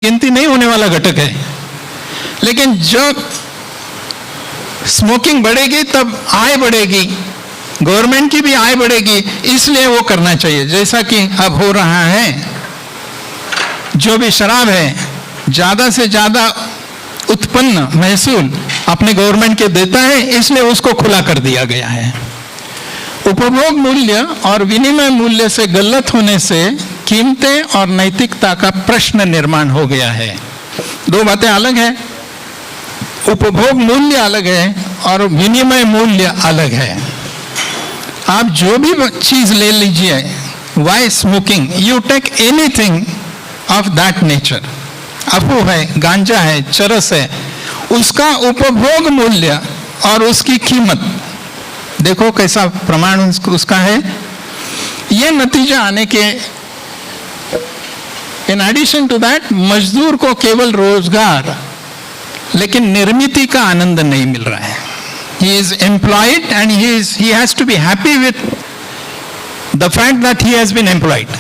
गिनती नहीं होने वाला घटक है। लेकिन जब स्मोकिंग बढ़ेगी तब आय बढ़ेगी, गवर्नमेंट की भी आय बढ़ेगी, इसलिए वो करना चाहिए। जैसा कि अब हो रहा है, जो भी शराब है ज्यादा से ज्यादा उत्पन्न महसूल अपने गवर्नमेंट के देता है, इसलिए उसको खुला कर दिया गया है। उपभोग मूल्य और विनिमय मूल्य से गलत होने से कीमतें और नैतिकता का प्रश्न निर्माण हो गया है। दो बातें अलग है, उपभोग मूल्य अलग है और विनिमय मूल्य अलग है। आप जो भी चीज ले लीजिए, why smoking, you take anything of that nature, अफू है, गांजा है, चरस है, उसका उपभोग मूल्य और उसकी कीमत देखो कैसा प्रमाण उसका है। यह नतीजा आने के इन एडिशन टू दैट मजदूर को केवल रोजगार लेकिन निर्मिति का आनंद नहीं मिल रहा है। He is employed and he has to be happy with the fact that he has been employed.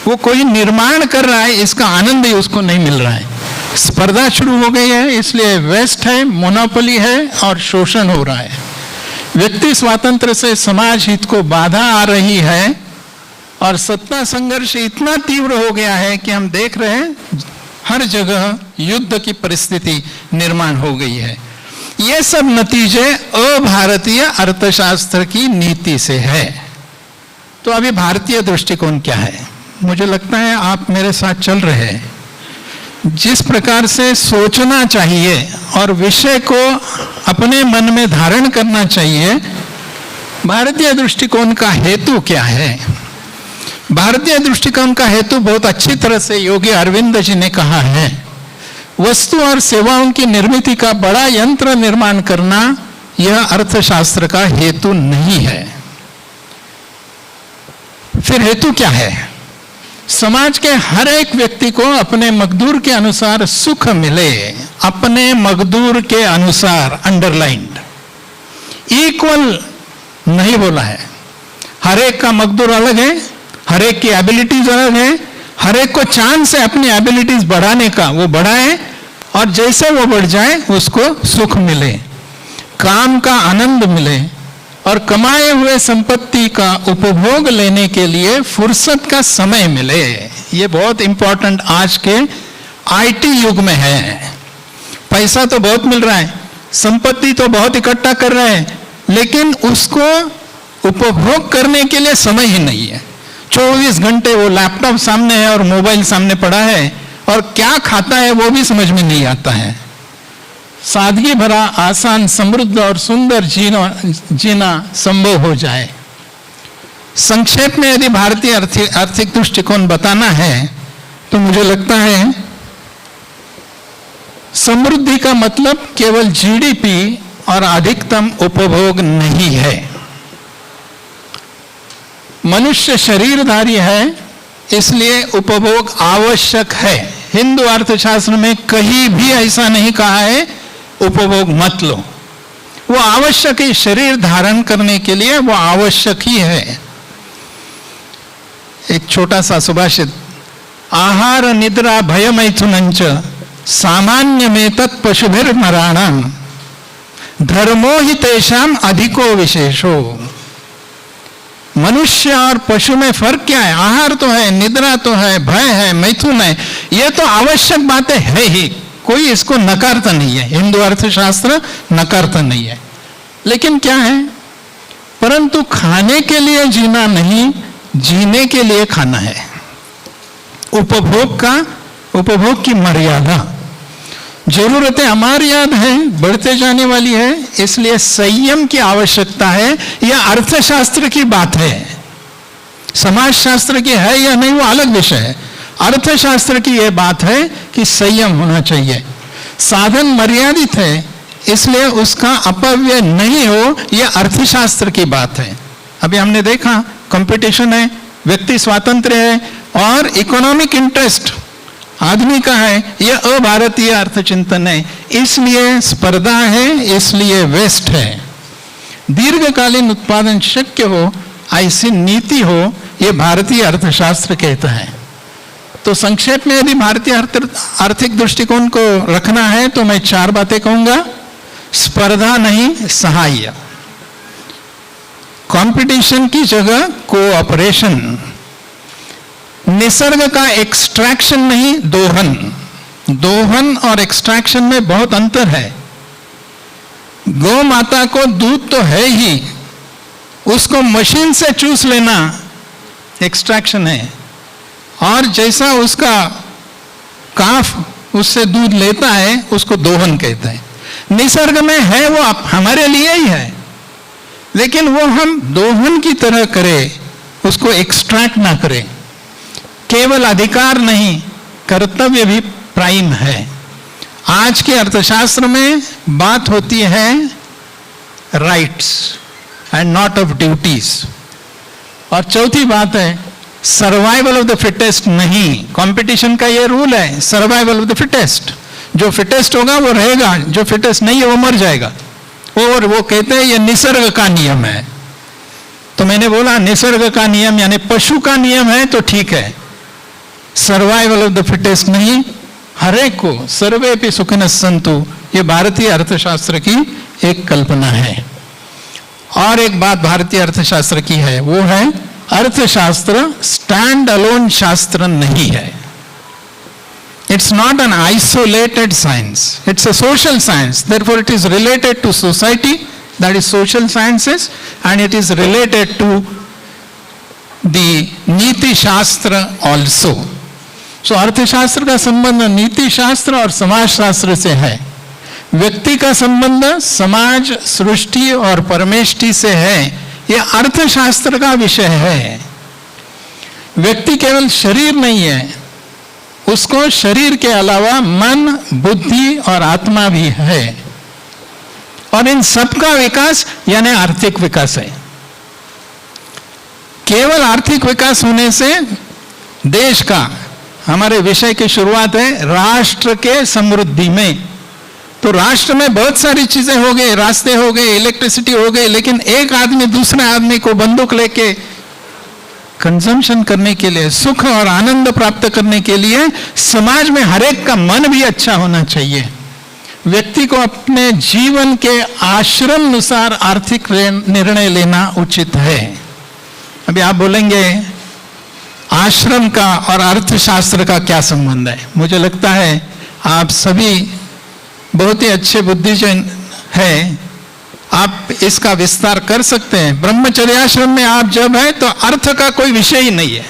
वो कोई निर्माण कर रहा है, इसका आनंद ही उसको नहीं मिल रहा है। स्पर्धा शुरू हो गई है, इसलिए वेस्ट है, मोनोपोली है और शोषण हो रहा है। व्यक्ति स्वातंत्र से समाज हित को बाधा आ रही है और सत्ता संघर्ष इतना तीव्र हो गया है कि हम देख रहे हैं हर जगह युद्ध की परिस्थिति निर्माण हो गई है। ये सब नतीजे अभारतीय अर्थशास्त्र की नीति से है। तो अभी भारतीय दृष्टिकोण क्या है? मुझे लगता है आप मेरे साथ चल रहे हैं। जिस प्रकार से सोचना चाहिए और विषय को अपने मन में धारण करना चाहिए, भारतीय दृष्टिकोण का हेतु क्या है? भारतीय दृष्टिकोण का हेतु बहुत अच्छी तरह से योगी अरविंद जी ने कहा है। वस्तु और सेवाओं की निर्मिति का बड़ा यंत्र निर्माण करना यह अर्थशास्त्र का हेतु नहीं है। फिर हेतु क्या है? समाज के हर एक व्यक्ति को अपने मकदूर के अनुसार सुख मिले, अपने मकदूर के अनुसार, अंडरलाइंड, इक्वल नहीं बोला है। हर एक का मकदूर अलग है, हर एक की एबिलिटीज अलग है, हर एक को चांस है अपनी एबिलिटीज बढ़ाने का, वो बढ़ाए और जैसे वो बढ़ जाए उसको सुख मिले, काम का आनंद मिले और कमाए हुए संपत्ति का उपभोग लेने के लिए फुर्सत का समय मिले। ये बहुत इंपॉर्टेंट आज के आईटी युग में है। पैसा तो बहुत मिल रहा है, संपत्ति तो बहुत इकट्ठा कर रहे हैं, लेकिन उसको उपभोग करने के लिए समय ही नहीं है। 24 घंटे वो लैपटॉप सामने है और मोबाइल सामने पड़ा है और क्या खाता है वो भी समझ में नहीं आता है। सादगी भरा, आसान, समृद्ध और सुंदर जीना संभव हो जाए। संक्षेप में यदि भारतीय आर्थिक दृष्टिकोण बताना है तो मुझे लगता है समृद्धि का मतलब केवल जीडीपी और अधिकतम उपभोग नहीं है। मनुष्य शरीरधारी है, इसलिए उपभोग आवश्यक है। हिंदू अर्थशास्त्र में कहीं भी ऐसा नहीं कहा है उपभोग मत लो। वो आवश्यक है, शरीर धारण करने के लिए वो आवश्यक ही है। एक छोटा सा सुभाषित, आहार निद्रा भय मैथुनंच सामान्य में तत् पशुभिर नराणाम धर्मो ही तेषाम अधिको विशेषो। मनुष्य और पशु में फर्क क्या है? आहार तो है, निद्रा तो है, भय है, मैथुन है, ये तो आवश्यक बातें है ही, कोई इसको नकारता नहीं है। हिंदू अर्थशास्त्र नकारता नहीं है। लेकिन क्या है? परंतु खाने के लिए जीना नहीं, जीने के लिए खाना है। उपभोग की मर्यादा, जरूरतें अमर्याद है, बढ़ते जाने वाली है, इसलिए संयम की आवश्यकता है। यह अर्थशास्त्र की बात है। समाजशास्त्र की है या नहीं वो अलग विषय है। अर्थशास्त्र की यह बात है कि संयम होना चाहिए। साधन मर्यादित है, इसलिए उसका अपव्यय नहीं हो, यह अर्थशास्त्र की बात है। अभी हमने देखा कंपटीशन है, व्यक्ति स्वातंत्र्य है और इकोनॉमिक इंटरेस्ट आदमी का है, यह अभारतीय अर्थचिंतन है। इसलिए स्पर्धा है, इसलिए वेस्ट है। दीर्घकालीन उत्पादन शक्य हो, ऐसी नीति हो, यह भारतीय अर्थशास्त्र कहता है। तो तो संक्षेप में यदि भारतीय आर्थिक दृष्टिकोण को रखना है तो मैं 4 बातें कहूंगा। स्पर्धा नहीं, सहाय। कंपटीशन की जगह कोऑपरेशन। निसर्ग का एक्सट्रैक्शन नहीं, दोहन। दोहन और एक्सट्रैक्शन में बहुत अंतर है। गौ माता को दूध तो है ही, उसको मशीन से चूस लेना एक्सट्रैक्शन है, और जैसा उसका काफ उससे दूध लेता है उसको दोहन कहते हैं। निसर्ग में है वो हमारे लिए ही है, लेकिन वो हम दोहन की तरह करें, उसको एक्सट्रैक्ट ना करें। केवल अधिकार नहीं, कर्तव्य भी प्राइम है। आज के अर्थशास्त्र में बात होती है rights and not of duties. और चौथी बात है सर्वाइवल ऑफ द फिटेस्ट नहीं। कंपटीशन का ये रूल है, सर्वाइवल ऑफ द फिटेस्ट। जो फिटेस्ट होगा वो रहेगा, जो फिटेस्ट नहीं है वो मर जाएगा। और वो कहते हैं ये निसर्ग का नियम है। तो मैंने बोला निसर्ग का नियम यानी पशु का नियम है तो ठीक है, सर्वाइवल ऑफ द फिटेस्ट नहीं। हरेक को सर्वे पे सुखिनः सन्तु, ये भारतीय अर्थशास्त्र की एक कल्पना है। और एक बात भारतीय अर्थशास्त्र की है, वो है अर्थशास्त्र स्टैंड अलोन शास्त्र नहीं है। It's not an isolated science, it's a social science, therefore it is related to society, that is social sciences, and it is related to the नीति शास्त्र ऑल्सो। सो अर्थशास्त्र का संबंध नीति शास्त्र और समाज शास्त्र से है। व्यक्ति का संबंध समाज, सृष्टि और परमेष्टि से है, यह अर्थशास्त्र का विषय है। व्यक्ति केवल शरीर नहीं है, उसको शरीर के अलावा मन, बुद्धि और आत्मा भी है, और इन सबका विकास यानी आर्थिक विकास है। केवल आर्थिक विकास होने से देश का, हमारे विषय की शुरुआत है राष्ट्र के समृद्धि में। तो राष्ट्र में बहुत सारी चीजें हो गई, रास्ते हो गए, इलेक्ट्रिसिटी हो गई, लेकिन एक आदमी दूसरे आदमी को बंदूक लेके कंजम्पशन करने के लिए, सुख और आनंद प्राप्त करने के लिए समाज में हरेक का मन भी अच्छा होना चाहिए। व्यक्ति को अपने जीवन के आश्रम अनुसार आर्थिक निर्णय लेना उचित है। अभी आप बोलेंगे आश्रम का और अर्थशास्त्र का क्या संबंध है? मुझे लगता है आप सभी बहुत ही अच्छे बुद्धिजन हैं, आप इसका विस्तार कर सकते हैं। ब्रह्मचर्याश्रम में आप जब हैं तो अर्थ का कोई विषय ही नहीं है।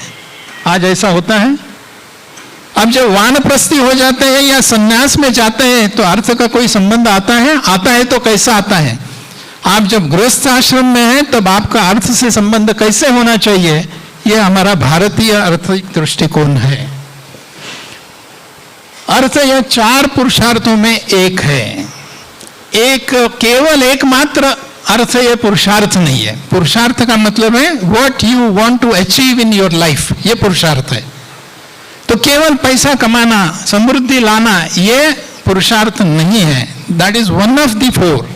आज ऐसा होता है। अब जब वानप्रस्थी हो जाते हैं या संन्यास में जाते हैं तो अर्थ का कोई संबंध आता है? आता है तो कैसा आता है? आप जब गृहस्थ आश्रम में हैं तब आपका अर्थ से संबंध कैसे होना चाहिए? यह हमारा भारतीय आर्थिक दृष्टिकोण है। अर्थ यह 4 पुरुषार्थों में एक है। एक केवल एकमात्र अर्थ यह पुरुषार्थ नहीं है। पुरुषार्थ का मतलब है what you want to achieve in your life, यह पुरुषार्थ है। तो केवल पैसा कमाना, समृद्धि लाना, यह पुरुषार्थ नहीं है। That is one of the 4।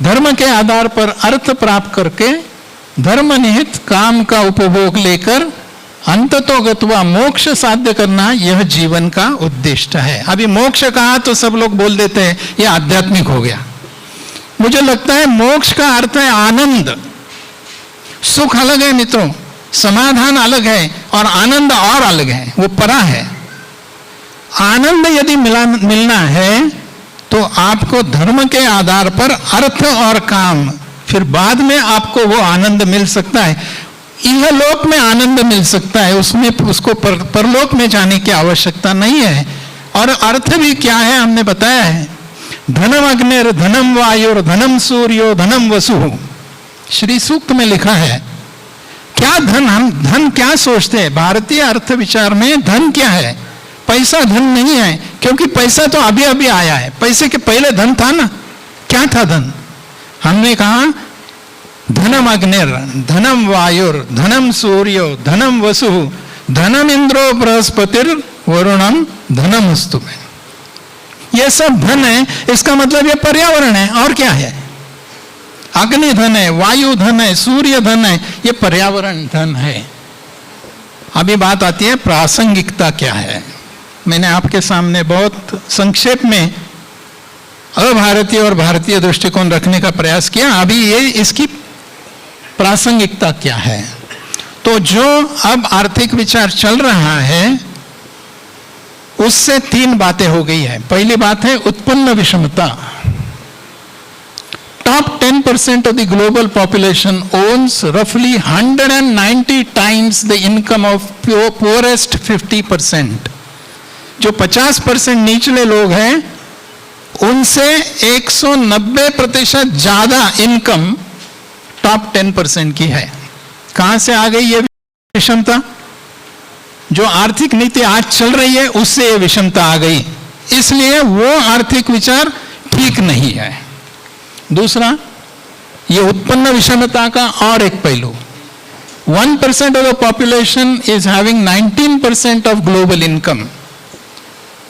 धर्म के आधार पर अर्थ प्राप्त करके धर्म निहित काम का उपभोग लेकर अंततोगत्वा मोक्ष साध्य करना, यह जीवन का उद्देश्य है। अभी मोक्ष कहा तो सब लोग बोल देते हैं यह आध्यात्मिक हो गया। मुझे लगता है मोक्ष का अर्थ है आनंद। सुख अलग है मित्रों, समाधान अलग है, और आनंद और अलग है, वो परा है। आनंद यदि मिलना है तो आपको धर्म के आधार पर अर्थ और काम, फिर बाद में आपको वो आनंद मिल सकता है। यह लोक में आनंद मिल सकता है, उसमें उसको परलोक में जाने की आवश्यकता नहीं है। और अर्थ भी क्या है हमने बताया है, धनम अग्निर धनम वायुर धनम सूर्यो धनम वसु, श्री सूक्त में लिखा है। क्या धन, हम धन क्या सोचते हैं? भारतीय अर्थ विचार में धन क्या है? पैसा धन नहीं है, क्योंकि पैसा तो अभी अभी आया है। पैसे के पहले धन था ना। क्या था धन? हमने कहा धनम अग्निर धनम वायुर धनम सूर्यो धनम वसु धनम इंद्रो बृहस्पतिर वरुणम धनमस्तु में। यह सब धन है, इसका मतलब यह पर्यावरण है। और क्या है? अग्नि धन है, वायु धन है, सूर्य धन है, यह पर्यावरण धन है। अभी बात आती है प्रासंगिकता क्या है। मैंने आपके सामने बहुत संक्षेप में अभारतीय और भारतीय दृष्टिकोण रखने का प्रयास किया। अभी ये इसकी प्रासंगिकता क्या है। तो जो अब आर्थिक विचार चल रहा है उससे तीन बातें हो गई है। पहली बात है उत्पन्न विषमता। Top 10% of the global population owns roughly 190 times the income of poorest 50%. जो 50% निचले लोग हैं उनसे 190% ज्यादा इनकम टॉप 10% की है। कहां से आ गई ये विषमता? जो आर्थिक नीति आज चल रही है उससे ये विषमता आ गई, इसलिए वो आर्थिक विचार ठीक नहीं है। दूसरा, ये उत्पन्न विषमता का और एक पहलू, 1% of the population is having 19% of global income,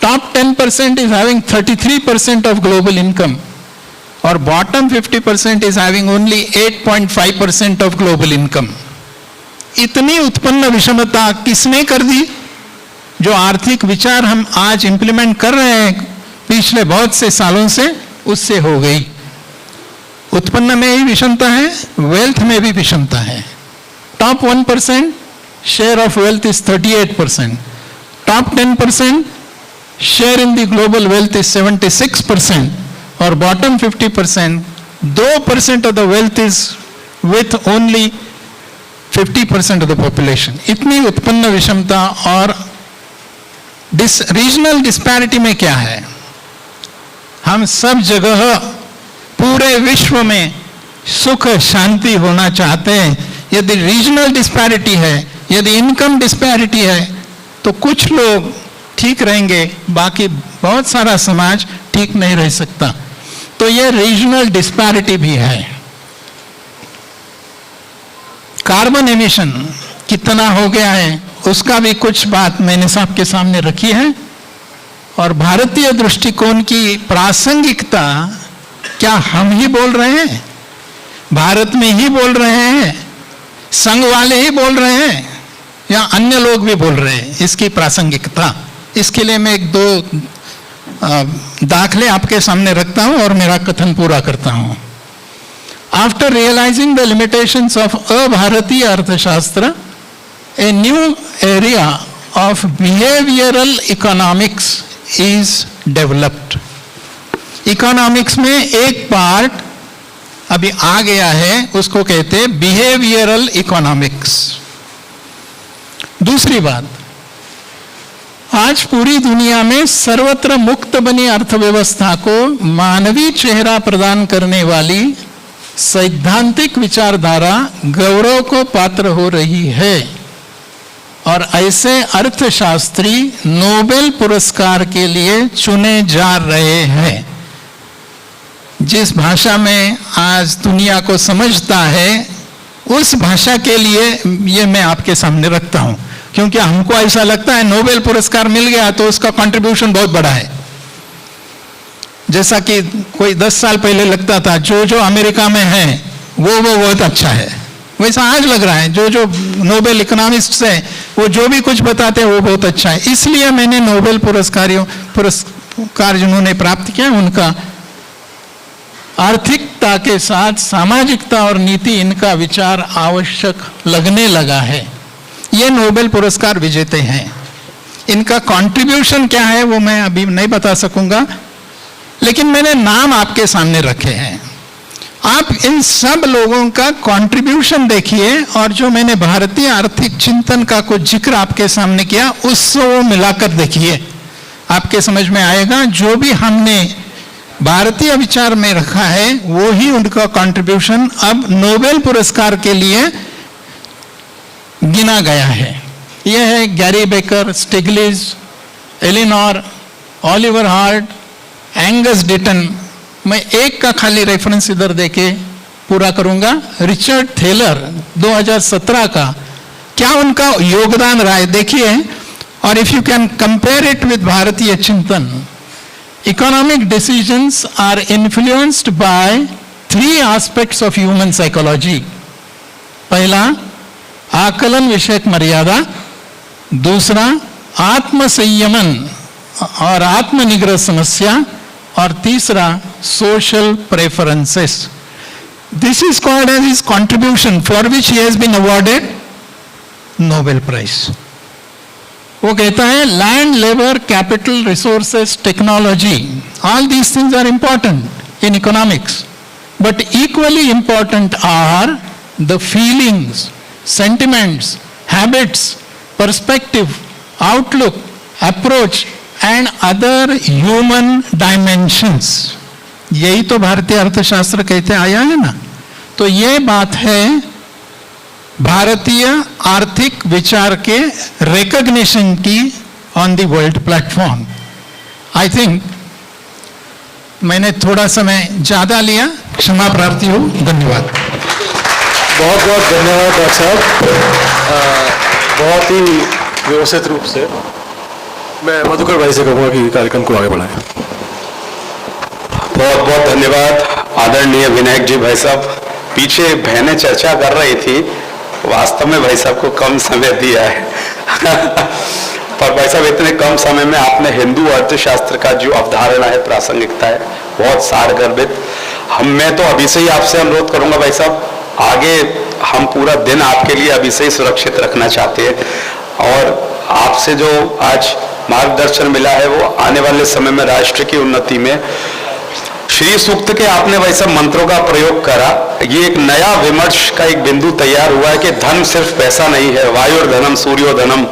top 10% is having 33% of global income और bottom 50% is having only 8.5% of global income. इतनी उत्पन्न विषमता किसने कर दी? जो आर्थिक विचार हम आज इंप्लीमेंट कर रहे हैं पिछले बहुत से सालों से, उससे हो गई। उत्पन्न में ही विषमता है, वेल्थ में भी विषमता है। Top 1% share of wealth is 38%, top 10% share in the global wealth is 76% और bottom 50% 2% of the wealth is with only 50% of the population. इतनी उत्पन्न विषमता। और रीजनल डिस्पैरिटी में क्या है? हम सब जगह पूरे विश्व में सुख शांति होना चाहते हैं। यदि रीजनल डिस्पैरिटी है, यदि इनकम डिस्पैरिटी है, तो कुछ लोग ठीक रहेंगे, बाकी बहुत सारा समाज ठीक नहीं रह सकता। तो ये रीजनल डिस्पैरिटी भी है। कार्बन एमिशन कितना हो गया है उसका भी कुछ बात मैंने आपके सामने रखी है। और भारतीय दृष्टिकोण की प्रासंगिकता क्या हम ही बोल रहे हैं, भारत में ही बोल रहे हैं, संघ वाले ही बोल रहे हैं, या अन्य लोग भी बोल रहे हैं इसकी प्रासंगिकता? इसके लिए मैं एक दो दाखले आपके सामने रखता हूं और मेरा कथन पूरा करता हूं। After realizing the limitations of अभारतीय अर्थशास्त्र, a new area of behavioral economics is developed. Economics में एक पार्ट अभी आ गया है, उसको कहते हैं बिहेवियरल इकोनॉमिक्स। दूसरी बात, आज पूरी दुनिया में सर्वत्र मुक्त बनी अर्थव्यवस्था को मानवीय चेहरा प्रदान करने वाली सैद्धांतिक विचारधारा गौरव को पात्र हो रही है और ऐसे अर्थशास्त्री नोबेल पुरस्कार के लिए चुने जा रहे हैं। जिस भाषा में आज दुनिया को समझता है उस भाषा के लिए ये मैं आपके सामने रखता हूं, क्योंकि हमको ऐसा लगता है नोबेल पुरस्कार मिल गया तो उसका कंट्रीब्यूशन बहुत बड़ा है। जैसा कि कोई 10 साल पहले लगता था जो जो अमेरिका में है वो बहुत अच्छा है, वैसा आज लग रहा है जो जो नोबेल इकोनॉमिस्ट है वो जो भी कुछ बताते हैं वो बहुत अच्छा है। इसलिए मैंने नोबेल पुरस्कार जिन्होंने प्राप्त किया उनका आर्थिकता के साथ सामाजिकता और नीति, इनका विचार आवश्यक लगने लगा है। ये नोबेल पुरस्कार विजेते हैं। इनका कंट्रीब्यूशन क्या है वो मैं अभी नहीं बता सकूंगा, लेकिन मैंने नाम आपके सामने रखे हैं। आप इन सब लोगों का कंट्रीब्यूशन देखिए और जो मैंने भारतीय आर्थिक चिंतन का कुछ जिक्र आपके सामने किया उससे वो मिलाकर देखिए, आपके समझ में आएगा। जो भी हमने भारतीय विचार में रखा है वो ही उनका कंट्रीब्यूशन अब नोबेल पुरस्कार के लिए गिना गया है। यह है Gary Becker, Stiglitz, Elinor, Oliver Hart, Angus Deaton. मैं एक का खाली रेफरेंस इधर देके पूरा करूंगा। रिचर्ड थेलर 2017 का क्या उनका योगदान रहा है देखिए। और if you can compare it with भारतीय चिंतन, economic decisions are influenced by 3 aspects of human psychology. पहला, आकलन विषयक मर्यादा, दूसरा आत्म संयमन और आत्मनिग्रह समस्या, और तीसरा social preferences. This is called as his contribution for which he has been awarded Nobel prize. वो कहता है land, labour, capital, resources, technology, all these things are important in economics, but equally important are the feelings, sentiments, habits, perspective, outlook, approach and other human dimensions. यही तो भारतीय अर्थशास्त्र कहते आया है ना. तो ये बात है भारतीय आर्थिक विचार के रिकॉग्निशन की on the world platform. I think मैंने थोड़ा समय ज्यादा लिया, क्षमा प्रार्थी हूँ. धन्यवाद. बहुत बहुत धन्यवाद डॉक्टर साहब. बहुत ही व्यवस्थित रूप से. मैं मधुकर भाई से कहूँगा कि कार्यक्रम को आगे बढ़ाएं. बहुत बहुत धन्यवाद आदरणीय विनायक जी भाई साहब. पीछे बहनें चर्चा कर रही थी, वास्तव में भाई साहब को कम समय दिया है पर भाई साहब इतने कम समय में आपने हिंदू अर्थशास्त्र का जो अवधारणा है, प्रासंगिकता है, बहुत सारगर्भित. मैं तो अभी से ही आपसे अनुरोध करूंगा भाई साहब, आगे हम पूरा दिन आपके लिए अभी से ही सुरक्षित रखना चाहते हैं, और आपसे जो आज मार्गदर्शन मिला है वो आने वाले समय में राष्ट्र की उन्नति में श्री सूक्त के आपने वैसे मंत्रों का प्रयोग करा. ये एक नया विमर्श का एक बिंदु तैयार हुआ है कि धन सिर्फ पैसा नहीं है. वायुर्धनम सूर्योधनम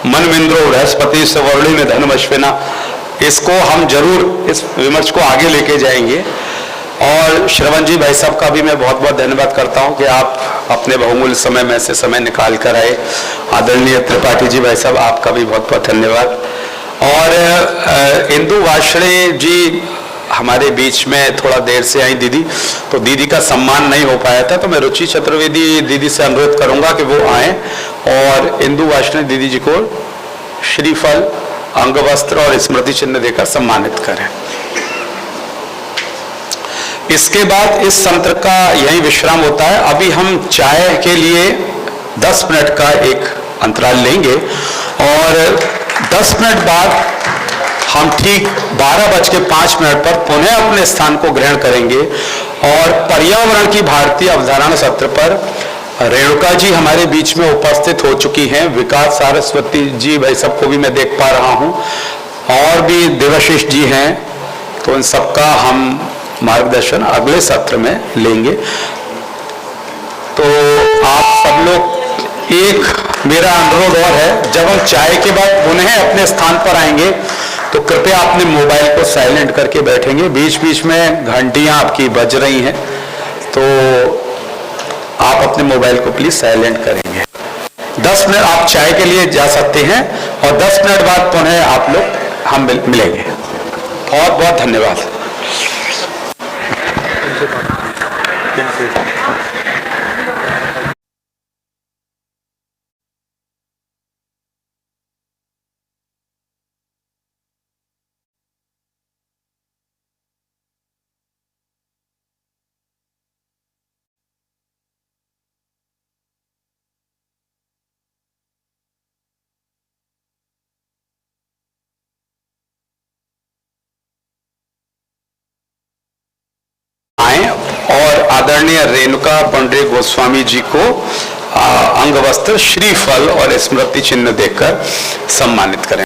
मनमिंद्रो बृहस्पति सवर्णी में धनम अश्विना. इसको हम जरूर इस विमर्श को आगे लेके जाएंगे. और श्रवण जी भाई साहब का भी मैं बहुत बहुत धन्यवाद करता हूं कि आप अपने बहुमूल्य समय में से समय निकाल कर आए. आदरणीय त्रिपाठी जी भाई साहब, आपका भी बहुत बहुत धन्यवाद. और इंदु वार्ष्णेय जी हमारे बीच में थोड़ा देर से आई दीदी, तो दीदी का सम्मान नहीं हो पाया था, तो मैं रुचि चतुर्वेदी दीदी से अनुरोध करूंगा कि वो आए और इंदु वार्ष्णेय दीदी जी को श्रीफल, अंगवस्त्र और स्मृति चिन्ह देकर सम्मानित करें. इसके बाद इस सत्र का यही विश्राम होता है. अभी हम चाय के लिए 10 मिनट का एक अंतराल लेंगे और 10 मिनट बाद हम ठीक 12:05 पर पुनः अपने स्थान को ग्रहण करेंगे. और पर्यावरण की भारतीय अवधारणा सत्र पर रेणुका जी हमारे बीच में उपस्थित हो चुकी हैं. विकास सरस्वती जी भाई सबको भी मैं देख पा रहा हूं, और भी देवाशीष जी हैं. तो इन सबका हम मार्गदर्शन अगले सत्र में लेंगे. तो आप सब लोग, एक मेरा अनुरोध और है, जब हम चाय के बाद पुनः अपने स्थान पर आएंगे तो कृपया अपने मोबाइल को साइलेंट करके बैठेंगे. बीच बीच में घंटियां आपकी बज रही हैं, तो आप अपने मोबाइल को प्लीज साइलेंट करेंगे. 10 मिनट आप चाय के लिए जा सकते हैं और 10 मिनट बाद पुनः आप लोग हम मिलेंगे. बहुत बहुत धन्यवाद. और आदरणीय रेणुका पंडित गोस्वामी जी को अंगवस्त्र, श्रीफल और स्मृति चिन्ह देकर सम्मानित करें.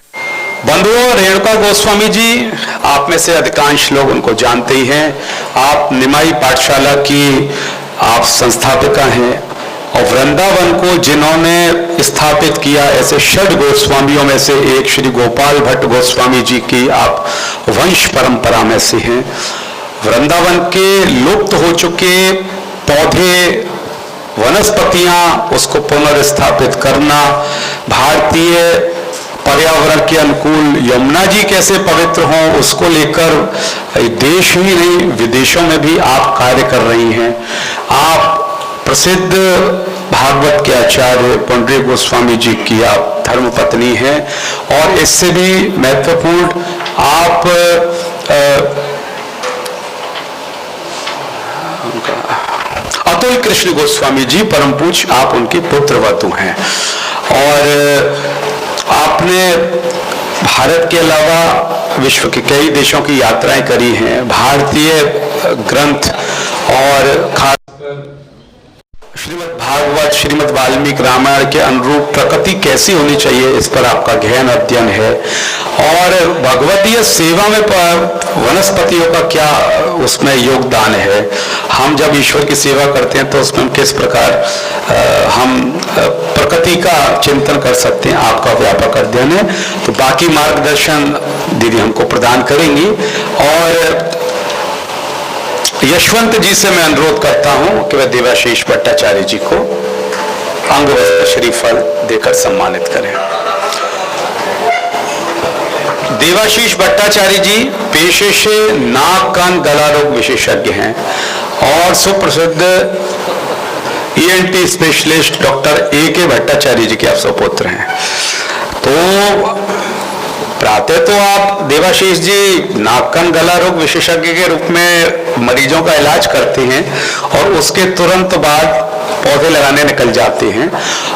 बंधुओं, रेणुका गोस्वामी जी, आप में से अधिकांश लोग उनको जानते ही हैं. आप निमाई पाठशाला की आप संस्थापिका हैं, और वृंदावन को जिन्होंने स्थापित किया, ऐसे षड गोस्वामियों में से एक श्री गोपाल भट्ट गोस्वामी जी की आप वंश परंपरा में से हैं. वृंदावन के लुप्त हो चुके पौधे, वनस्पतियां, उसको पुनर्स्थापित करना, भारतीय पर्यावरण के अनुकूल यमुना जी कैसे पवित्र हों, उसको लेकर देश ही नहीं विदेशों में भी आप कार्य कर रही हैं. आप प्रसिद्ध भागवत के आचार्य पंडित गोस्वामी जी की आप धर्मपत्नी हैं, और इससे भी महत्वपूर्ण आप अतुल कृष्ण गोस्वामी जी परम पूज्य, आप उनकी पुत्रवधू हैं. और आपने भारत के अलावा विश्व के कई देशों की यात्राएं करी हैं। भारतीय ग्रंथ और खासकर श्रीमद् भागवत, श्रीमद् वाल्मीकि रामायण के अनुरूप प्रकृति कैसी होनी चाहिए, इस पर आपका गहन अध्ययन है। और भगवतीय सेवा में वनस्पतियों का क्या उसमें योगदान है, हम जब ईश्वर की सेवा करते हैं तो उसमें किस प्रकार हम प्रकृति का चिंतन कर सकते हैं, आपका व्यापक अध्ययन है। तो बाकी मार्गदर्शन दीदी हमको प्रदान करेंगी। और यशवंत जी से मैं अनुरोध करता हूं कि वह देवाशीष भट्टाचार्य जी को अंगवस्त्र श्रीफल देकर सम्मानित करें। देवाशीष भट्टाचार्य जी पेशे से नाक कान गला रोग विशेषज्ञ हैं और सुप्रसिद्ध ENT specialist doctor AK Bhattacharya ji के आप सुपुत्र हैं। तो प्रातः तो आप देवाशीष जी नाक कान गला रोग विशेषज्ञ के रूप में मरीजों का इलाज करते हैं और उसके तुरंत बाद पौधे लगाने निकल जाते हैं।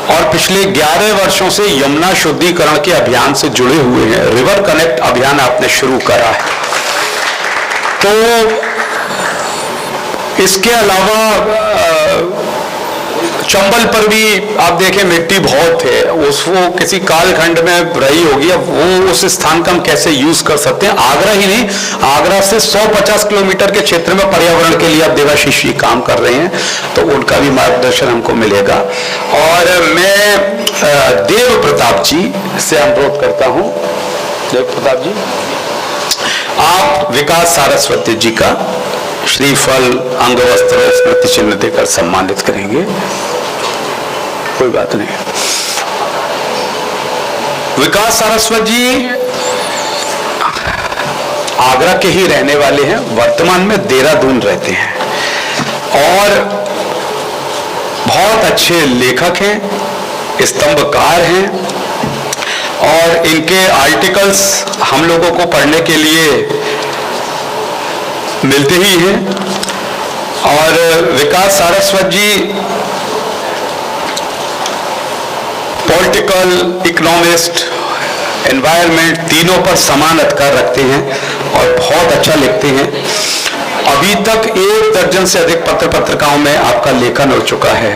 और पिछले 11 वर्षों से यमुना शुद्धिकरण के अभियान से जुड़े हुए हैं। रिवर कनेक्ट अभियान आपने शुरू करा है। तो इसके अलावा चंबल पर भी आप देखें मिट्टी बहुत है, उसको किसी कालखंड में रही होगी, अब वो उस स्थान का हम कैसे यूज कर सकते हैं। आगरा ही नहीं, आगरा से 150 किलोमीटर के क्षेत्र में पर्यावरण के लिए आप देवाशीष जी काम कर रहे हैं, तो उनका भी मार्गदर्शन हमको मिलेगा। और मैं देव प्रताप जी से अनुरोध करता हूं, देव प्रताप जी आप विकास सारस्वती जी का श्रीफल अंगवस्त्र स्मृति चिन्ह देकर सम्मानित करेंगे। कोई बात नहीं। विकास सारस्वत जी आगरा के ही रहने वाले हैं, वर्तमान में देहरादून रहते हैं और बहुत अच्छे लेखक हैं, स्तंभकार हैं और इनके आर्टिकल्स हम लोगों को पढ़ने के लिए मिलते ही हैं। और विकास सारस्वत जी पॉलिटिकल, इकोनॉमिस्ट, एनवायरमेंट तीनों पर समान अधिकार रखते हैं और बहुत अच्छा लिखते हैं। अभी तक 1 दर्जन से अधिक पत्र पत्रिकाओं में आपका लेखन हो चुका है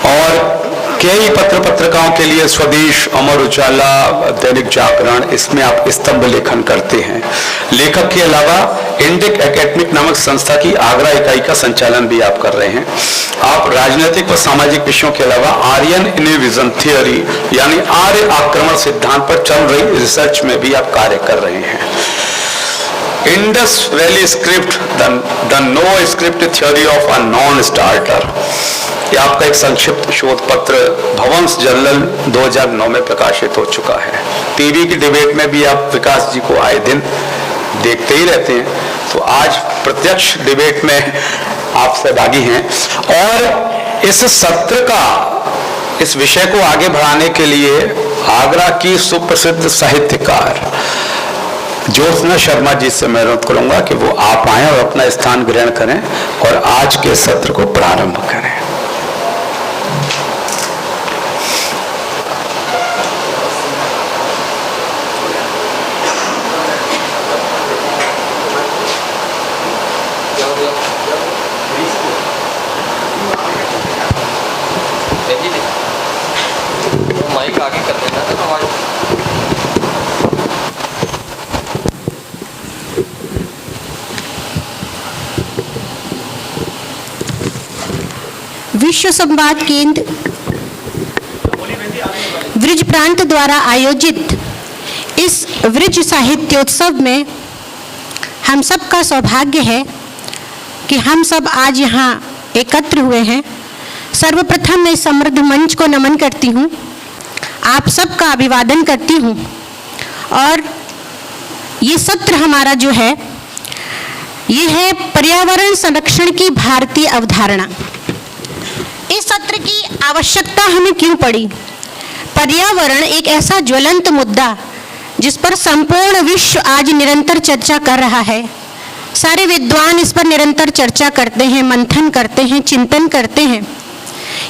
और कई पत्र पत्रिकाओं के लिए स्वदेश, अमर उजाला, दैनिक जागरण, इसमें आप स्तंभ लेखन करते हैं। लेखक के अलावा इंडिक एकेडमिक नामक संस्था की आगरा इकाई का संचालन भी आप कर रहे हैं। आप राजनीतिक व सामाजिक विषयों के अलावा आर्यन इनविजन थियोरी यानी आर्य आक्रमण सिद्धांत पर चल रही रिसर्च में भी आप कार्य कर रहे हैं। Indus valley script, the no script theory of a non starter, ये आपका एक संक्षिप्त शोध पत्र भवंस जर्नल 2009 में प्रकाशित हो चुका है। टीवी की डिबेट में भी आप विकास जी को आए दिन देखते ही रहते हैं, तो आज प्रत्यक्ष डिबेट में आप सहभागी हैं। और इस सत्र का, इस विषय को आगे बढ़ाने के लिए आगरा की सुप्रसिद्ध साहित्यकार ज्योत्सना शर्मा जी से मैं अनुरोध करूंगा कि वो आप आए और अपना स्थान ग्रहण करें और आज के सत्र को प्रारंभ करें। माइक आगे कर देना था हमारे। विश्व संवाद केंद्र वृज प्रांत द्वारा आयोजित इस वृज साहित्योत्सव में हम सब का सौभाग्य है कि हम सब आज यहाँ एकत्र हुए हैं। सर्वप्रथम मैं समृद्ध मंच को नमन करती हूँ, आप सब का अभिवादन करती हूँ। और ये सत्र हमारा जो है, ये है पर्यावरण संरक्षण की भारतीय अवधारणा। इस सत्र की आवश्यकता हमें क्यों पड़ी? पर्यावरण एक ऐसा ज्वलंत मुद्दा जिस पर संपूर्ण विश्व आज निरंतर चर्चा कर रहा है। सारे विद्वान इस पर निरंतर चर्चा करते हैं, मंथन करते हैं, चिंतन करते हैं।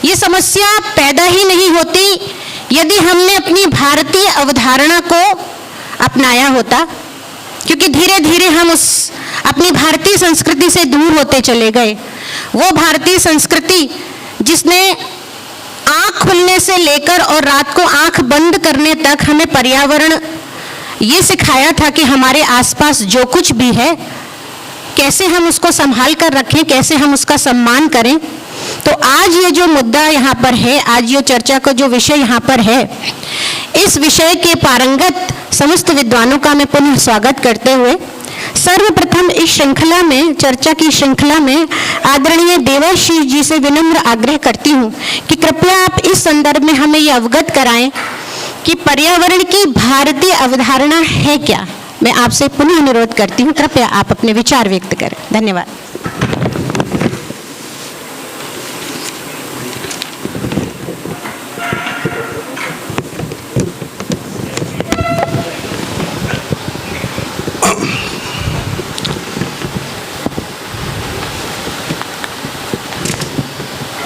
ये समस्या पैदा ही नहीं होती, यदि हमने अपनी भारतीय अवधारणा को अपनाया होता, क्योंकि धीरे धीरे हम उस अपनी भारतीय संस्कृति से दूर होते चले गए। वो भारतीय संस्कृति जिसने आँख खुलने से लेकर और रात को आँख बंद करने तक हमें पर्यावरण ये सिखाया था कि हमारे आसपास जो कुछ भी है कैसे हम उसको संभाल कर रखें, कैसे हम उसका सम्मान करें। तो आज ये जो मुद्दा यहाँ पर है, आज ये चर्चा का जो विषय यहाँ पर है, इस विषय के पारंगत समस्त विद्वानों का मैं पुनः स्वागत करते हुए सर्वप्रथम इस श्रृंखला में, चर्चा की श्रृंखला में आदरणीय देवाशीष जी से विनम्र आग्रह करती हूँ कि कृपया आप इस संदर्भ में हमें ये अवगत कराएं कि पर्यावरण की भारतीय अवधारणा है क्या। मैं आपसे पुनः अनुरोध करती हूँ, कृपया आप अपने विचार व्यक्त करें। धन्यवाद।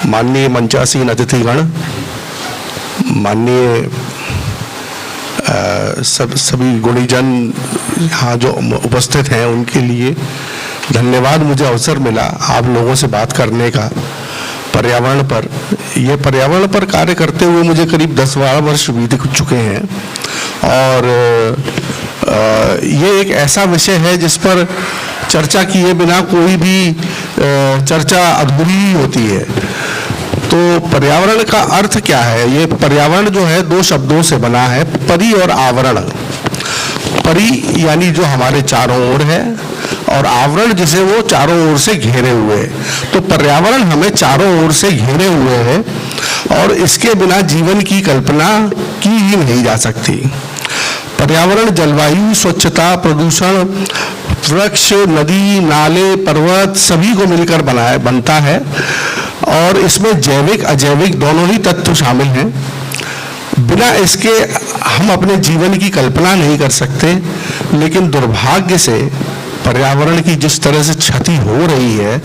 माननीय मंचासीन अतिथिगण, माननीय सभी गुणीजन यहाँ जो उपस्थित हैं, उनके लिए धन्यवाद। मुझे अवसर मिला आप लोगों से बात करने का पर्यावरण पर। ये पर्यावरण पर कार्य करते हुए मुझे करीब 10-12 वर्ष बीत चुके हैं और ये एक ऐसा विषय है जिस पर चर्चा किए बिना कोई भी चर्चा अधूरी होती है। तो पर्यावरण का अर्थ क्या है? ये पर्यावरण जो है 2 शब्दों से बना है, परि और आवरण। परि यानी जो हमारे चारों ओर है और आवरण जिसे वो चारों ओर से घेरे हुए है। तो पर्यावरण हमें चारों ओर से घेरे हुए है और इसके बिना जीवन की कल्पना की ही नहीं जा सकती। पर्यावरण जलवायु, स्वच्छता, प्रदूषण, वृक्ष, नदी, नाले, पर्वत सभी को मिलकर बनता है और इसमें जैविक अजैविक दोनों ही तत्व शामिल हैं। बिना इसके हम अपने जीवन की कल्पना नहीं कर सकते। लेकिन दुर्भाग्य से पर्यावरण की जिस तरह से क्षति हो रही है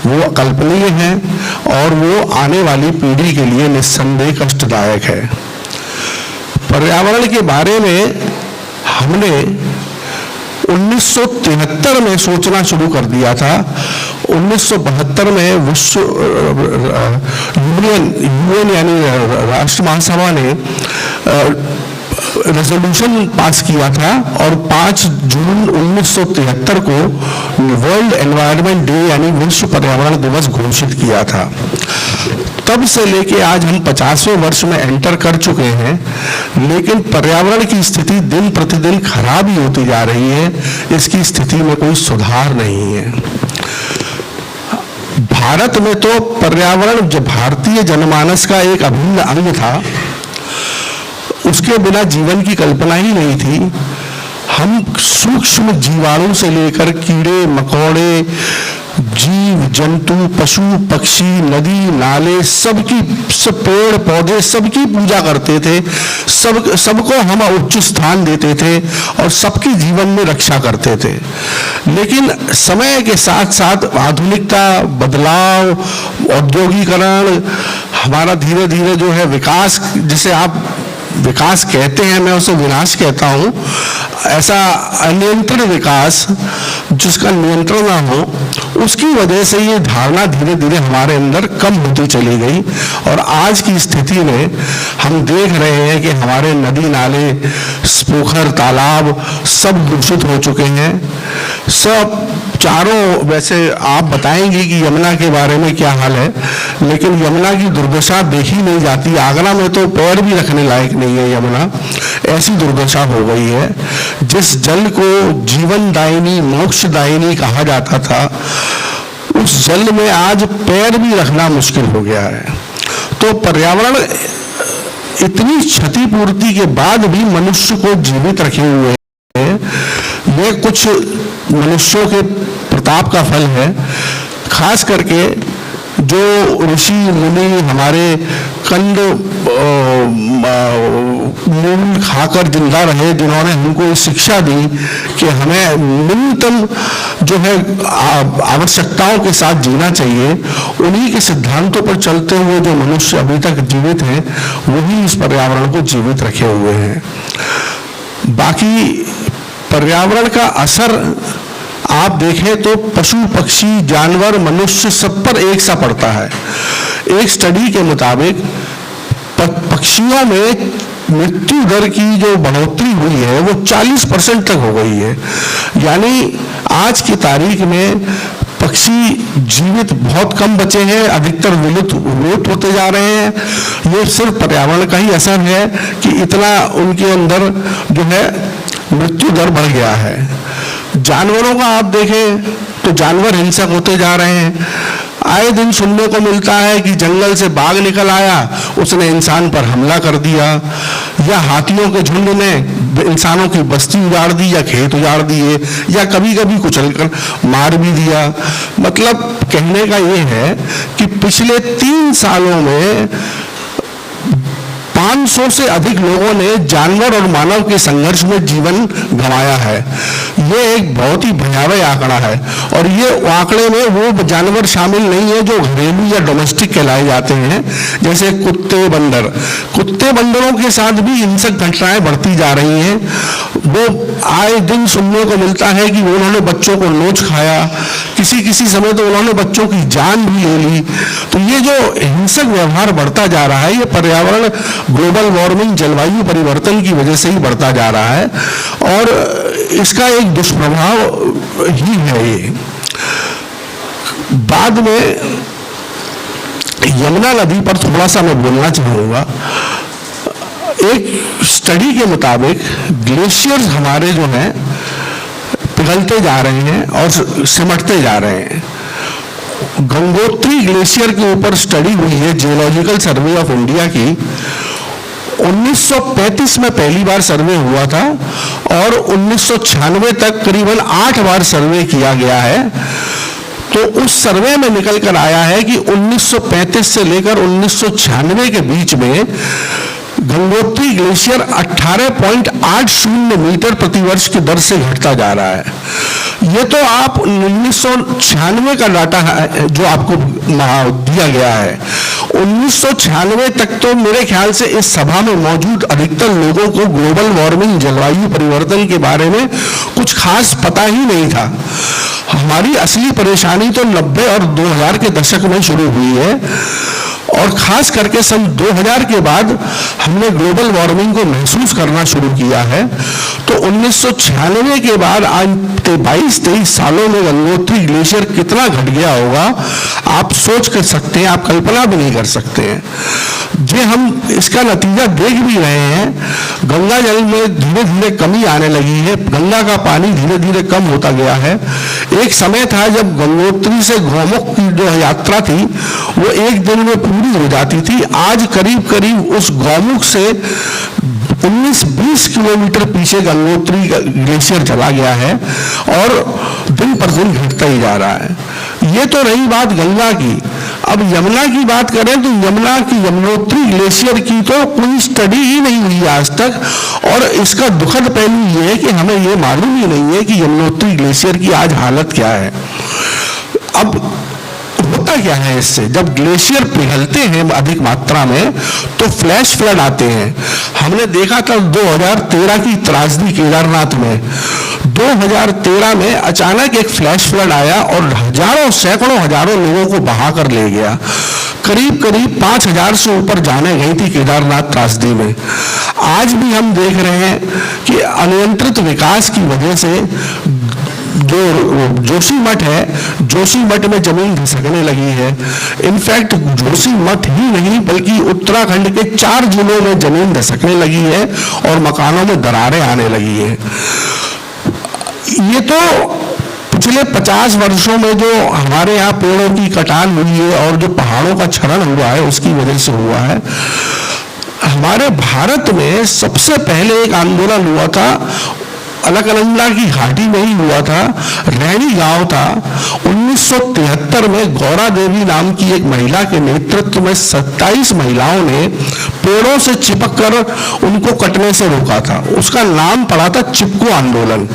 वो अकल्पनीय है और वो आने वाली पीढ़ी के लिए निस्संदेह कष्टदायक है। पर्यावरण के बारे में हमने 1973 में सोचना शुरू कर दिया था। 1972 में विश्व यूएन यानी राष्ट्र महासभा ने रेजोल्यूशन पास किया था और 5 जून 1973 को वर्ल्ड एनवायरनमेंट डे यानी विश्व पर्यावरण दिवस घोषित किया था। तब से लेके आज हम 50वें वर्ष में एंटर कर चुके हैं, लेकिन पर्यावरण की स्थिति दिन प्रतिदिन खराब ही होती जा रही है। इसकी स्थिति में कोई सुधार नहीं है। भारत में तो पर्यावरण जो भारतीय जनमानस का एक अभिन्न अंग था, उसके बिना जीवन की कल्पना ही नहीं थी। हम सूक्ष्म जीवाणु से लेकर कीड़े मकोड़े, जीव जंतु, पशु पक्षी, नदी नाले, सब पेड़ पौधे सबकी पूजा करते थे। सबको हम उच्च स्थान देते थे और सबकी जीवन में रक्षा करते थे। लेकिन समय के साथ साथ आधुनिकता, बदलाव, औद्योगिकरण, हमारा धीरे धीरे जो है विकास, जिसे आप विकास कहते हैं, मैं उसे विनाश कहता हूँ, ऐसा अनियंत्रित विकास जिसका नियंत्रण ना हो, उसकी वजह से ये धारणा धीरे धीरे हमारे अंदर कम होती चली गई। और आज की स्थिति में हम देख रहे हैं कि हमारे नदी नाले, पोखर, तालाब सब दूषित हो चुके हैं। सब चारों, वैसे आप बताएंगे कि यमुना के बारे में क्या हाल है, लेकिन यमुना की दुर्दशा देखी नहीं जाती। आगरा में तो पैर भी रखने लायक नहीं है यमुना, ऐसी दुर्दशा हो गई है। जिस जल को जीवनदायिनी, मोक्षदायिनी कहा जाता था, उस जल में आज पैर भी रखना मुश्किल हो गया है। तो पर्यावरण इतनी क्षतिपूर्ति के बाद भी मनुष्य को जीवित रखे हुए है। ये कुछ मनुष्यों के प्रताप का फल है। खास करके जो ऋषि मुनि, हमारे कंद मूल खाकर जिंदा रहे, जिन्होंने हमको ये शिक्षा दी कि हमें न्यूनतम जो है आवश्यकताओं के साथ जीना चाहिए, उन्हीं के सिद्धांतों पर चलते हुए जो मनुष्य अभी तक जीवित हैं, वही इस पर्यावरण को जीवित रखे हुए हैं। बाकी पर्यावरण का असर आप देखें तो पशु पक्षी जानवर मनुष्य सब पर एक सा पड़ता है। एक स्टडी के मुताबिक पक्षियों में मृत्यु दर की जो बढ़ोतरी हुई है वो 40% तक हो गई है। यानी आज की तारीख में पक्षी जीवित बहुत कम बचे हैं, अधिकतर विलुप्त होते जा रहे हैं। ये सिर्फ पर्यावरण का ही असर है कि इतना उनके अंदर जो है मृत्यु दर बढ़ गया है। जानवरों का आप देखें तो जानवर हिंसक होते जा रहे हैं। आए दिन सुनने को मिलता है कि जंगल से बाघ निकल आया, उसने इंसान पर हमला कर दिया, या हाथियों के झुंड ने इंसानों की बस्ती उजाड़ दी या खेत उजाड़ दिए, या कभी कभी कुचलकर मार भी दिया। मतलब कहने का ये है कि पिछले 3 सालों में 500 से अधिक लोगों ने जानवर और मानव के संघर्ष में जीवन गंवाया है। ये एक बहुत ही भयावह आंकड़ा है, और ये आंकड़े में वो जानवर शामिल नहीं है जो घरेलू या डोमेस्टिक कहलाए जाते हैं, जैसे कुत्ते बंदर। कुत्ते बंदरों के साथ भी हिंसक घटनाएं बढ़ती जा रही हैं। वो आए दिन सुनने को मिलता है कि उन्होंने बच्चों को नोच खाया, किसी समय तो उन्होंने बच्चों की जान भी ले ली। तो ये जो हिंसक व्यवहार बढ़ता जा रहा है, ये पर्यावरण ग्लोबल वार्मिंग जलवायु परिवर्तन की वजह से ही बढ़ता जा रहा है, और इसका एक दुष्प्रभाव ही है ये। बाद में यमुना नदी पर थोड़ा सा मैं बोलना चाहूँगा। एक स्टडी के मुताबिक ग्लेशियर्स हमारे जो हैं पिघलते जा रहे हैं और सिमटते जा रहे हैं। गंगोत्री ग्लेशियर के ऊपर स्टडी हुई है जियोलॉजिकल सर्वे ऑफ इंडिया की। 1935 में पहली बार सर्वे हुआ था, और 1996 तक करीबन 8 बार सर्वे किया गया है। तो उस सर्वे में निकल कर आया है कि 1935 से लेकर 1996 के बीच में गंगोत्री ग्लेशियर 18.80 मीटर प्रतिवर्ष की दर से घटता जा रहा है। ये तो आप 1996 का डाटा है जो आपको दिया गया है। 1996 तक तो मेरे ख्याल से इस सभा में मौजूद अधिकतर लोगों को ग्लोबल वार्मिंग जलवायु परिवर्तन के बारे में कुछ खास पता ही नहीं था। हमारी असली परेशानी तो 90 और 2000 के दशक में शुरू हुई है, और खास करके सन 2000 के बाद हमने ग्लोबल वार्मिंग को महसूस करना शुरू किया है। तो 1996 के बाद आज 22-23 सालों में गंगोत्री ग्लेशियर कितना घट गया होगा, आप सोच कर सकते हैं, आप कल्पना भी नहीं कर सकते हैं। जे हम इसका नतीजा देख भी रहे हैं, गंगा जल में धीरे धीरे कमी आने लगी है, गंगा का पानी धीरे धीरे कम होता गया है। एक समय था जब गंगोत्री से गौमुख की जो यात्रा थी वो एक दिन में पूरी हो जाती थी। आज करीब करीब उस गौमुख से 19-20 किलोमीटर पीछे गंगोत्री ग्लेशियर चला गया है, और दिन पर दिन घटता ही जा रहा है। ये तो रही बात गंगा की। अब यमुना की बात करें तो यमुना की यमुनोत्री ग्लेशियर की तो कोई स्टडी ही नहीं हुई आज तक, और इसका दुखद पहलू ये है कि हमें ये मालूम ही नहीं है कि यमुनोत्री ग्लेशियर की आज हालत क्या है। अब होता क्या है इससे, जब ग्लेशियर पिघलते हैं अधिक मात्रा में तो फ्लैश फ्लड आते हैं। हमने देखा था 2013 की त्रासदी केदारनाथ में। 2013 में अचानक एक फ्लैश फ्लड आया और हजारों सैकड़ों हजारों लोगों को बहा कर ले गया। करीब करीब 5000 से ऊपर जाने गई थी केदारनाथ त्रासदी में। आज भी हम देख रहे हैं कि अनियंत्रित विकास की वजह से जो जोशीमठ है, जोशीमठ में जमीन धसकने लगी है। इनफैक्ट जोशीमठ ही नहीं बल्कि उत्तराखंड के 4 जिलों में जमीन धसकने लगी है और मकानों में दरारें आने लगी है। ये तो पिछले 50 वर्षों में जो हमारे यहाँ पेड़ों की कटान हुई है और जो पहाड़ों का क्षरण हुआ है उसकी वजह से हुआ है। हमारे भारत में सबसे पहले एक आंदोलन हुआ था अलकनंदा की घाटी में ही हुआ था। रैनी गांव था। 1973 में गौरा देवी नाम की एक महिला के नेतृत्व में 27 महिलाओं ने पेड़ों से चिपक कर उनको कटने से रोका था। उसका नाम पड़ा था चिपको आंदोलन।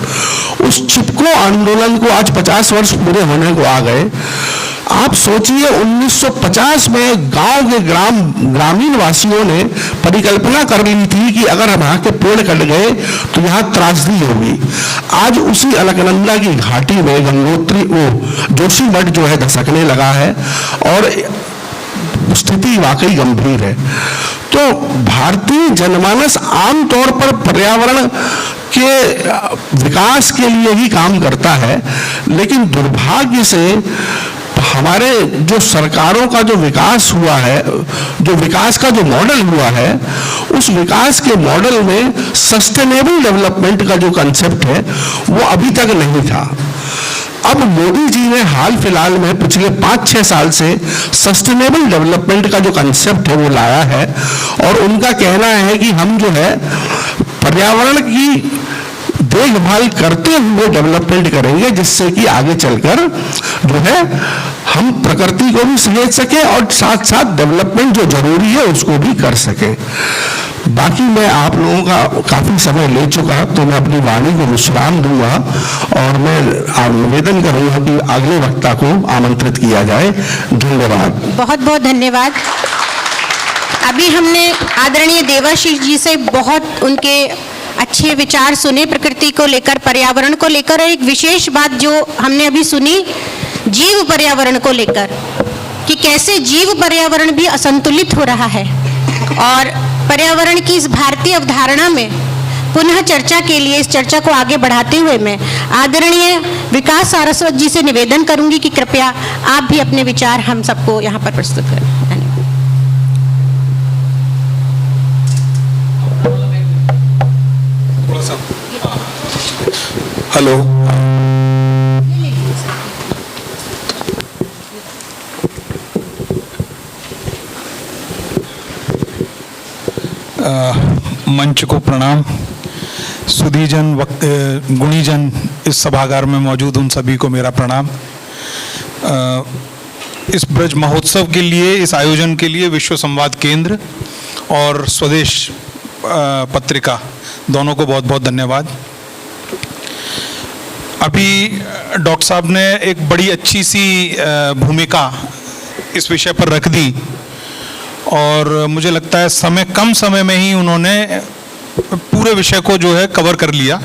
उस चिपको आंदोलन को आज 50 वर्ष पूरे होने को आ गए। आप सोचिए 1950 में गांव के ग्रामीण वासियों ने परिकल्पना कर ली थी कि अगर यहाँ के पेड़ कट गए तो यहाँ त्रासदी होगी। आज उसी अलकनंदा की घाटी में गंगोत्री जोशीमठ जो है धसकने लगा है और स्थिति वाकई गंभीर है। तो भारतीय जनमानस आमतौर पर पर्यावरण के विकास के लिए ही काम करता है, लेकिन दुर्भाग्य से हमारे जो सरकारों का जो विकास हुआ है, जो विकास का जो मॉडल हुआ है, उस विकास के मॉडल में सस्टेनेबल डेवलपमेंट का जो कंसेप्ट है वो अभी तक नहीं था। अब मोदी जी ने हाल फिलहाल में पिछले 5-6 साल से सस्टेनेबल डेवलपमेंट का जो कंसेप्ट है वो लाया है और उनका कहना है कि हम जो है पर्यावरण की देखभाल करते हुए डेवलपमेंट करेंगे, जिससे कि आगे चलकर जो है हम प्रकृति को भी समेट सके और साथ साथ डेवलपमेंट जो जरूरी है उसको भी कर सके। बाकी मैं आप लोगों का काफी समय ले चुका, तो मैं अपनी वाणी को विश्राम दूंगा और मैं निवेदन करूंगा कि अगले वक्ता को आमंत्रित किया जाए। धन्यवाद। बहुत बहुत धन्यवाद। अभी हमने आदरणीय देवाशीष जी से बहुत उनके अच्छे विचार सुने प्रकृति को लेकर, पर्यावरण को लेकर, और एक विशेष बात जो हमने अभी सुनी जीव पर्यावरण को लेकर कि कैसे जीव पर्यावरण भी असंतुलित हो रहा है। और पर्यावरण की इस भारतीय अवधारणा में पुनः चर्चा के लिए, इस चर्चा को आगे बढ़ाते हुए मैं आदरणीय विकास सारस्वत जी से निवेदन करूंगी कि कृपया आप भी अपने विचार हम सबको यहाँ पर प्रस्तुत करें। धन्यवाद। हेलो, मंच को प्रणाम। सुधीजन, गुणीजन, इस सभागार में मौजूद उन सभी को मेरा प्रणाम। इस ब्रज महोत्सव के लिए, इस आयोजन के लिए विश्व संवाद केंद्र और स्वदेश पत्रिका दोनों को बहुत बहुत धन्यवाद। अभी डॉक्टर साहब ने एक बड़ी अच्छी सी भूमिका इस विषय पर रख दी और मुझे लगता है कम समय में ही उन्होंने पूरे विषय को जो है कवर कर लिया।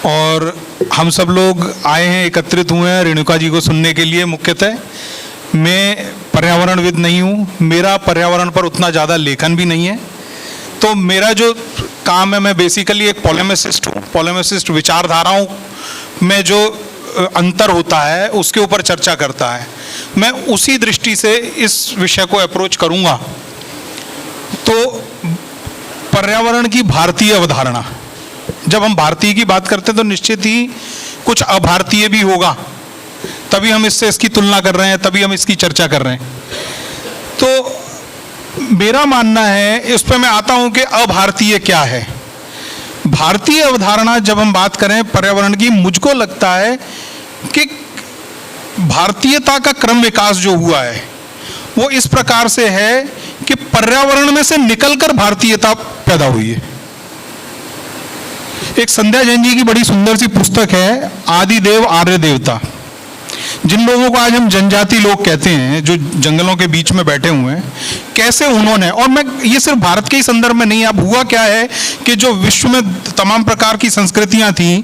और हम सब लोग आए हैं, एकत्रित हुए हैं रेणुका जी को सुनने के लिए। मुख्यतः मैं पर्यावरणविद नहीं हूँ, मेरा पर्यावरण पर उतना ज़्यादा लेखन भी नहीं है, तो मेरा जो काम है, मैं बेसिकली एक पॉलेमिसिस्ट हूँ। पॉलेमिसिस्ट विचारधाराओं में जो अंतर होता है उसके ऊपर चर्चा करता है। मैं उसी दृष्टि से इस विषय को अप्रोच करूँगा। तो पर्यावरण की भारतीय अवधारणा, जब हम भारतीय की बात करते हैं तो निश्चित ही कुछ अभारतीय भी होगा, तभी हम इसकी तुलना कर रहे हैं, तभी हम इसकी चर्चा कर रहे हैं। तो मेरा मानना है, इस पर मैं आता हूं कि अभारतीय क्या है। भारतीय अवधारणा जब हम बात करें पर्यावरण की, मुझको लगता है कि भारतीयता का क्रम विकास जो हुआ है वो इस प्रकार से है कि पर्यावरण में से निकलकर भारतीयता पैदा हुई है। एक संध्या जैन जी की बड़ी सुंदर सी पुस्तक है, आदिदेव आर्य देवता। जिन लोगों को आज हम जनजाति लोग कहते हैं, जो जंगलों के बीच में बैठे हुए हैं, कैसे उन्होंने, और मैं ये सिर्फ भारत के ही संदर्भ में नहीं, अब हुआ क्या है कि जो विश्व में तमाम प्रकार की संस्कृतियां थी,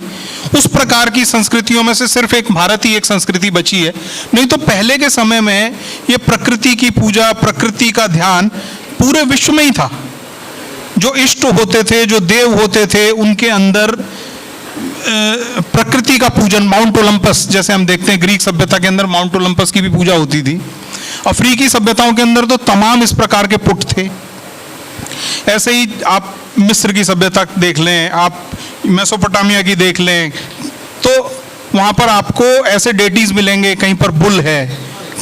उस प्रकार की संस्कृतियों में से सिर्फ एक भारत ही एक संस्कृति बची है। नहीं तो पहले के समय में ये प्रकृति की पूजा, प्रकृति का ध्यान पूरे विश्व में ही था। जो इष्ट होते थे, जो देव होते थे, उनके अंदर प्रकृति का पूजन, माउंट ओलंपस जैसे हम देखते हैं, ग्रीक सभ्यता के अंदर माउंट ओलंपस की भी पूजा होती थी। अफ्रीकी सभ्यताओं के अंदर तो तमाम इस प्रकार के पुट थे। ऐसे ही आप मिस्र की सभ्यता देख लें, आप मेसोपोटामिया की देख लें, तो वहाँ पर आपको ऐसे डेटीज मिलेंगे, कहीं पर बुल है,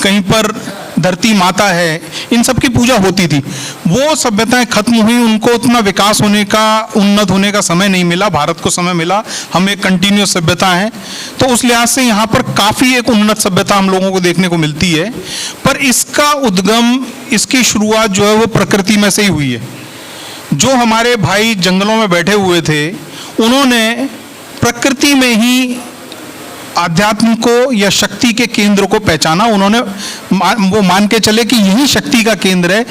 कहीं पर धरती माता है, इन सब की पूजा होती थी। वो सभ्यताएं खत्म हुई, उनको उतना विकास होने का, उन्नत होने का समय नहीं मिला। भारत को समय मिला, हम एक कंटिन्यूस सभ्यता है, तो उस लिहाज से यहाँ पर काफ़ी एक उन्नत सभ्यता हम लोगों को देखने को मिलती है। पर इसका उद्गम, इसकी शुरुआत जो है वो प्रकृति में से ही हुई है। जो हमारे भाई जंगलों में बैठे हुए थे, उन्होंने प्रकृति में ही आध्यात्म को या शक्ति के केंद्र को पहचाना। उन्होंने वो मान के चले कि यही शक्ति का केंद्र है,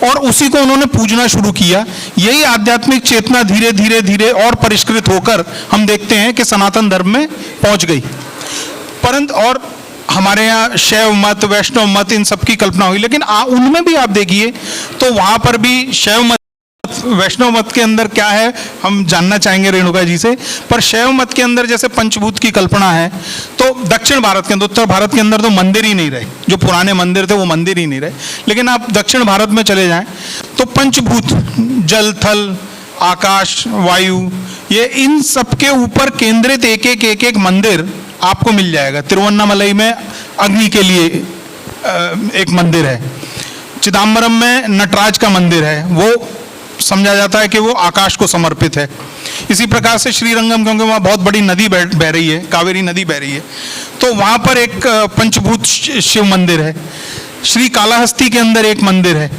और उसी को उन्होंने पूजना शुरू किया। यही आध्यात्मिक चेतना धीरे धीरे धीरे और परिष्कृत होकर हम देखते हैं कि सनातन धर्म में पहुंच गई। परंतु और हमारे यहाँ शैव मत, वैष्णव मत, इन सब की कल्पना हुई। लेकिन उनमें भी आप देखिए तो वहाँ पर भी शैव मत, वैष्णव मत के अंदर क्या है हम जानना चाहेंगे रेणुका जी से। पर शैव मत के अंदर जैसे पंचभूत की कल्पना है, तो दक्षिण भारत के अंदर, उत्तर भारत के अंदर तो मंदिर ही नहीं रहे। जो पुराने मंदिर थे वो मंदिर ही नहीं रहे। लेकिन आप दक्षिण भारत में चले जाएं तो पंचभूत, जल, थल, आकाश, वायु, ये इन सब के ऊपर केंद्रित एक मंदिर आपको मिल जाएगा। तिरुवन्नामलई में अग्नि के लिए एक मंदिर है। चिदम्बरम में नटराज का मंदिर है, वो समझा जाता है कि वो आकाश को समर्पित है। इसी प्रकार से श्रीरंगम, क्योंकि वहाँ बहुत बड़ी नदी बह रही है, कावेरी नदी बह रही है, तो वहाँ पर एक पंचभूत शिव मंदिर है। श्री कालाहस्ती के अंदर एक मंदिर है,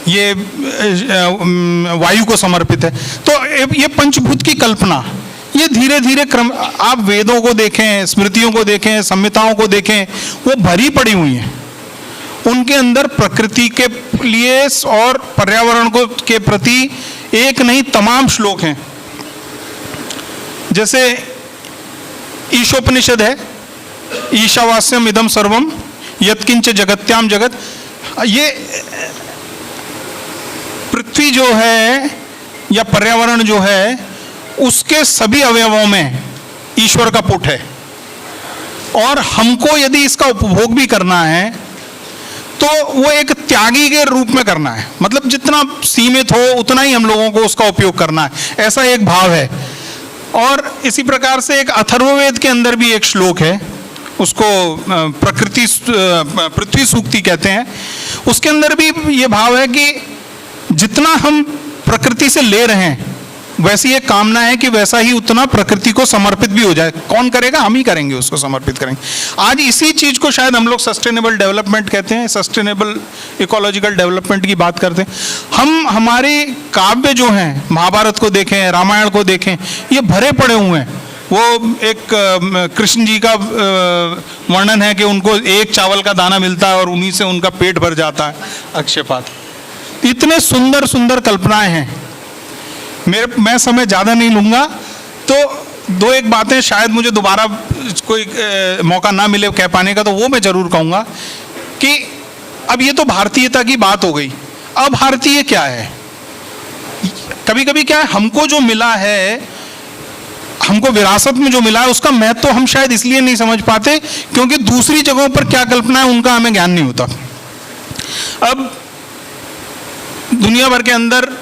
ये वायु को समर्पित है। तो ये पंचभूत की कल्पना, ये धीरे धीरे क्रम, आप वेदों को देखें, स्मृतियों को देखें, संहिताओं को देखें, वो भरी पड़ी हुई हैं। उनके अंदर प्रकृति के लिए और पर्यावरण को के प्रति एक नहीं तमाम श्लोक हैं। जैसे ईशोपनिषद है, ईशावास्यम इदम सर्वम यत्किंच जगत्याम जगत। ये पृथ्वी जो है या पर्यावरण जो है, उसके सभी अवयवों में ईश्वर का पुट है, और हमको यदि इसका उपभोग भी करना है तो वो एक त्यागी के रूप में करना है। मतलब जितना सीमित हो उतना ही हम लोगों को उसका उपयोग करना है, ऐसा एक भाव है। और इसी प्रकार से एक अथर्ववेद के अंदर भी एक श्लोक है, उसको पृथ्वी सूक्ति कहते हैं। उसके अंदर भी ये भाव है कि जितना हम प्रकृति से ले रहे हैं, वैसी एक कामना है कि वैसा ही उतना प्रकृति को समर्पित भी हो जाए। कौन करेगा? हम ही करेंगे, उसको समर्पित करेंगे। आज इसी चीज को शायद हम लोग सस्टेनेबल डेवलपमेंट कहते हैं, सस्टेनेबल इकोलॉजिकल डेवलपमेंट की बात करते हैं। हम हमारे काव्य जो हैं, महाभारत को देखें, रामायण को देखें, ये भरे पड़े हुए हैं। वो एक कृष्ण जी का वर्णन है कि उनको एक चावल का दाना मिलता है और उन्हीं से उनका पेट भर जाता है, अक्षयपात। इतने सुंदर सुंदर कल्पनाएं हैं। मैं समय ज़्यादा नहीं लूँगा, तो दो एक बातें शायद मुझे दोबारा कोई मौका ना मिले कह पाने का, तो वो मैं ज़रूर कहूँगा कि अब ये तो भारतीयता की बात हो गई। अब भारतीय क्या है? कभी कभी क्या है, हमको जो मिला है, हमको विरासत में जो मिला है, उसका महत्व तो हम शायद इसलिए नहीं समझ पाते क्योंकि दूसरी जगहों पर क्या कल्पना है उनका हमें ज्ञान नहीं होता। अब दुनिया भर के अंदर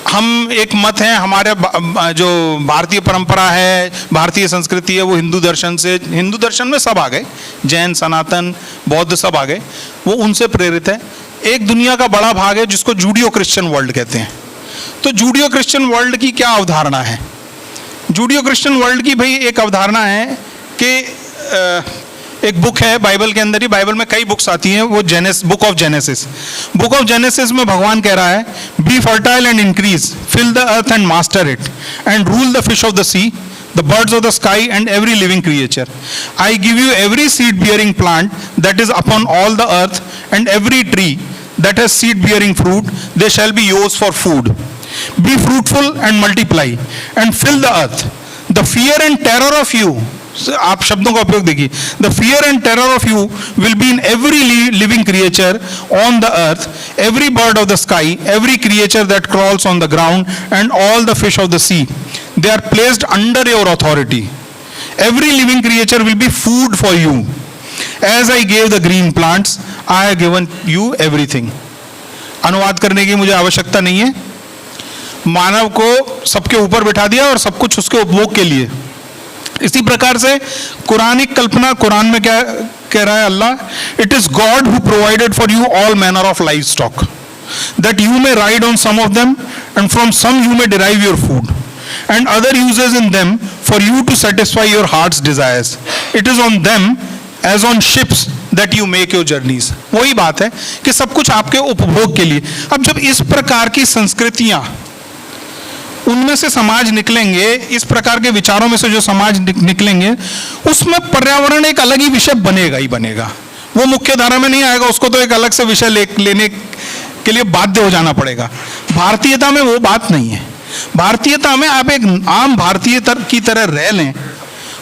हम एक मत हैं, हमारे जो भारतीय परंपरा है, भारतीय संस्कृति है, वो हिंदू दर्शन में सब आ गए, जैन, सनातन, बौद्ध सब आ गए, वो उनसे प्रेरित है। एक दुनिया का बड़ा भाग है जिसको जूडियो क्रिश्चियन वर्ल्ड कहते हैं। तो जूडियो क्रिश्चियन वर्ल्ड की क्या अवधारणा है? जूडियो क्रिश्चियन वर्ल्ड की भाई एक अवधारणा है कि एक बुक है बाइबल के अंदर ही, बाइबल में कई बुक्स आती हैं, वो book of Genesis. Book of Genesis में भगवान कह रहा है, be fertile and increase, fill the earth and master it, and rule the fish of the sea, the birds of the sky and every living creature. I give you every seed bearing plant that is upon all the earth and every tree that has seed bearing fruit, they shall be yours for food. Be fruitful and multiply and fill the earth. The fear and terror of you, आप शब्दों का उपयोग देखिए, the fear and terror of you will be in every living creature on the earth, every bird of the sky, every creature that crawls on the ground, and all the fish of the sea. They are placed under your authority. Every living creature will be food for you. As I gave the green plants, I have given you everything. अनुवाद करने की मुझे आवश्यकता नहीं है। मानव को सबके ऊपर बिठा दिया और सब कुछ उसके उपभोग के लिए। इसी प्रकार से कुरानिक कल्पना, कुरान में क्या कह रहा है Allah? It is God who provided for you all manner of life stock that you may ride on some of them and from some you may derive your food and other uses in them for you to satisfy your heart's desires. It is on them as on ships that you make your journeys. वही बात है कि सब कुछ आपके उपभोग के लिए। अब जब इस प्रकार की संस्कृतियां, उनमें से समाज निकलेंगे, इस प्रकार के विचारों में से जो समाज निकलेंगे, उसमें पर्यावरण एक अलग ही विषय बनेगा ही बनेगा। वो मुख्य धारा में नहीं आएगा, उसको तो एक अलग से विषय लेने के लिए बाध्य हो जाना पड़ेगा। भारतीयता में वो बात नहीं है। भारतीयता में आप एक आम भारतीय की तरह रह लें,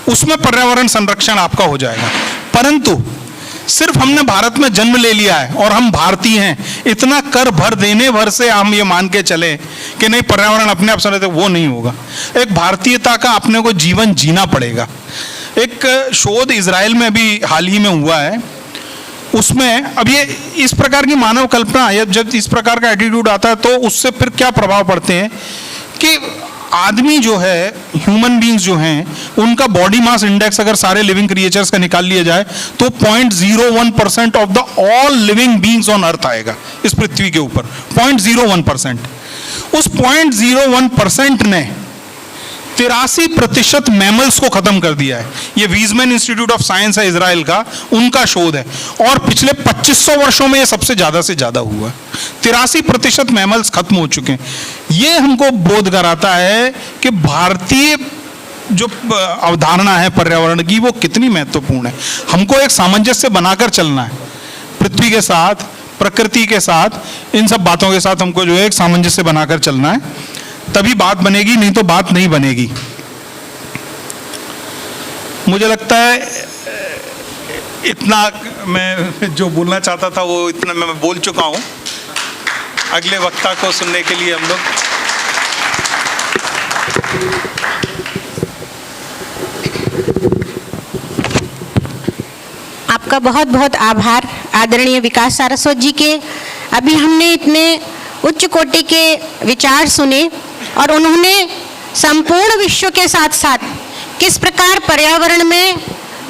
उसमें पर्यावरण संरक्षण आपका हो जाएगा। परंतु सिर्फ हमने भारत में जन्म ले लिया है और हम भारतीय हैं, इतना कर भर देने भर से हम ये मान के चले कि नहीं पर्यावरण अपने आप संरक्षित, वो नहीं होगा। एक भारतीयता का अपने को जीवन जीना पड़ेगा। एक शोध इजराइल में भी हाल ही में हुआ है, उसमें अब ये इस प्रकार की मानव कल्पना, जब इस प्रकार का एटीट्यूड आता है तो उससे फिर क्या प्रभाव पड़ते हैं कि आदमी जो है, ह्यूमन बींग्स जो हैं, उनका बॉडी मास इंडेक्स अगर सारे लिविंग क्रिएचर्स का निकाल लिया जाए तो 0.01% of the all living beings on earth आएगा इस पृथ्वी के ऊपर। 0.01%। उस 0.01% ने 83% मैमल्स को खत्म कर दिया है। ये वीजमैन इंस्टीट्यूट ऑफ साइंस है इजराइल का, उनका शोध है, और पिछले 2500 वर्षों में ये सबसे ज्यादा से ज्यादा हुआ। 83% मैमल्स खत्म हो चुके हैं। ये हमको बोध कराता है कि भारतीय जो अवधारणा है पर्यावरण की, वो कितनी महत्वपूर्ण है। हमको एक सामंजस्य बनाकर चलना है पृथ्वी के साथ, प्रकृति के साथ, इन सब बातों के साथ हमको जो है एक सामंजस्य बनाकर चलना है, तभी बात बनेगी, नहीं तो बात नहीं बनेगी। मुझे लगता है इतना मैं जो बोलना चाहता था वो इतना मैं बोल चुका हूं। अगले वक्ता को सुनने के लिए हम लोग आपका बहुत बहुत आभार आदरणीय विकास सारस्वत जी के। अभी हमने इतने उच्च कोटि के विचार सुने और उन्होंने संपूर्ण विश्व के साथ साथ किस प्रकार पर्यावरण में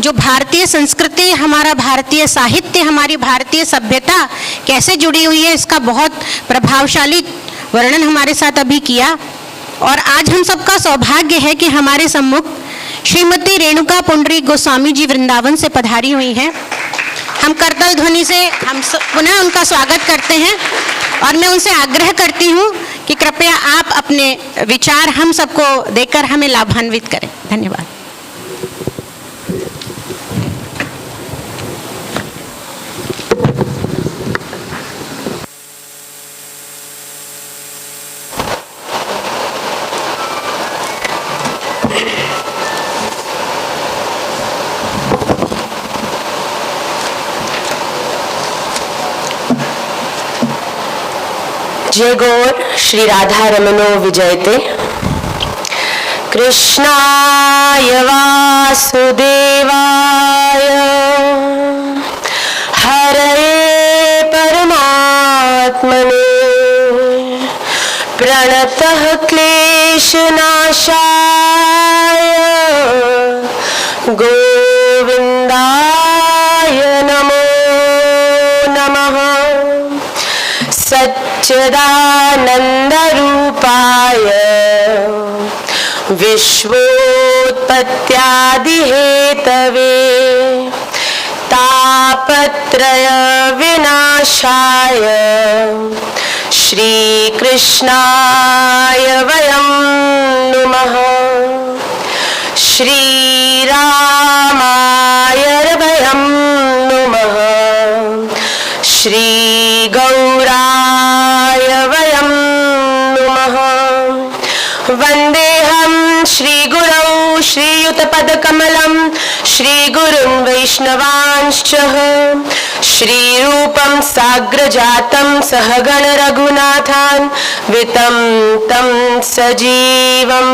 जो भारतीय संस्कृति, हमारा भारतीय साहित्य, हमारी भारतीय सभ्यता कैसे जुड़ी हुई है, इसका बहुत प्रभावशाली वर्णन हमारे साथ अभी किया। और आज हम सबका सौभाग्य है कि हमारे सम्मुख श्रीमती रेणुका पुंडरीक गोस्वामी जी वृंदावन से पधारी हुई हैं। हम करतल ध्वनि से हम पुनः उनका स्वागत करते हैं और मैं उनसे आग्रह करती हूँ कि कृपया आप अपने विचार हम सबको देकर हमें लाभान्वित करें। धन्यवाद। जय गौर श्री राधा रमणो विजयते। कृष्णाय वासुदेवाय हरये परमात्मने प्रणतः क्लेशनाशाय गोविन्दाय नमो नमः। सच्चिदानन्दरूपाय विश्वोत्पत्त्यादिहेतवे तापत्रय विनाशाय श्रीकृष्णाय वयं नुमः। श्रीरामाय वयं नुमः। श्रीगौराय वयं नुमः। वन्देऽहं श्रीगुरौ श्रीयुतपदकमलं श्रीगुरुन् वैष्णवांश्च श्रीरूपं साग्रजातं सहगण रघुनाथान् वितं तं सजीवं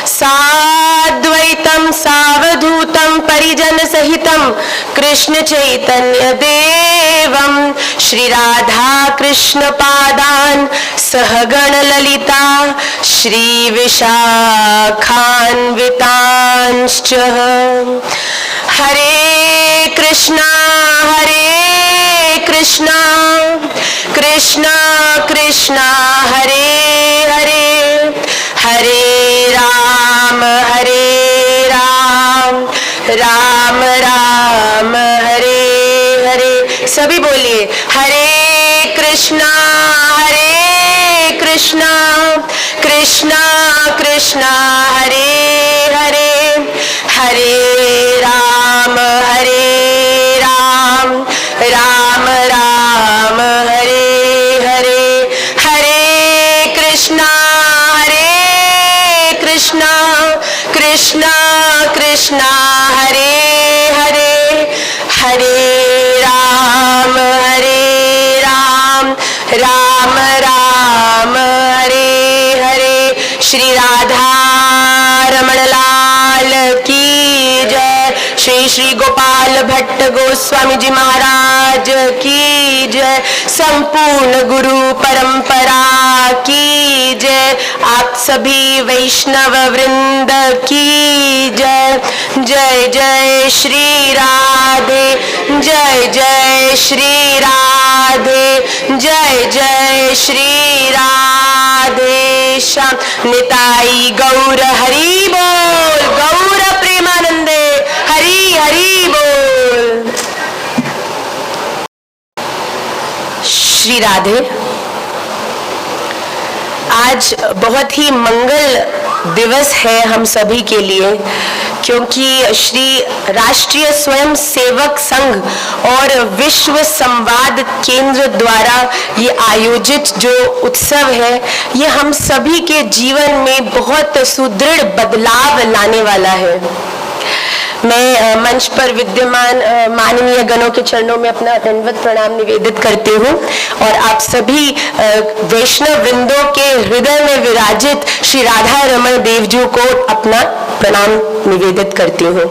साद्वैतं सावधूतं परिजन सहितं कृष्ण चैतन्य देवं श्री राधा कृष्ण पादान् सहगण ललिता श्री विशाखान्वितांश्च हरे कृष्णा कृष्णा कृष्णा हरे हरे हरे राम राम राम हरे हरे। सभी बोलिए हरे कृष्णा कृष्णा कृष्णा हरे हरे हरे राम राम राम हरे हरे हरे कृष्णा कृष्णा कृष्णा हरे हरे हरे राम राम राम हरे हरे। श्री राधा रमण लाल की जय। श्री श्री गोपाल भट्ट गोस्वामी जी महाराज की जय। संपूर्ण गुरु परंपरा की जय। आप सभी वैष्णव वृंद की जय। जय जय श्री राधे, जय जय श्री राधे, जय जय श्री राधे श्याम। निताई गौर हरि बोल, गौर प्रेमानंदे हरि हरि बोल। श्री राधे। आज बहुत ही मंगल दिवस है हम सभी के लिए, क्योंकि श्री राष्ट्रीय स्वयं सेवक संघ और विश्व संवाद केंद्र द्वारा ये आयोजित जो उत्सव है, ये हम सभी के जीवन में बहुत सुदृढ़ बदलाव लाने वाला है। मैं मंच पर विद्यमान माननीय गणों के चरणों में अपना दंडवत प्रणाम निवेदित करती हूँ और आप सभी वैष्णव वृंदों के हृदय में विराजित श्री राधा रमण देव जी को अपना प्रणाम निवेदित करती हूँ।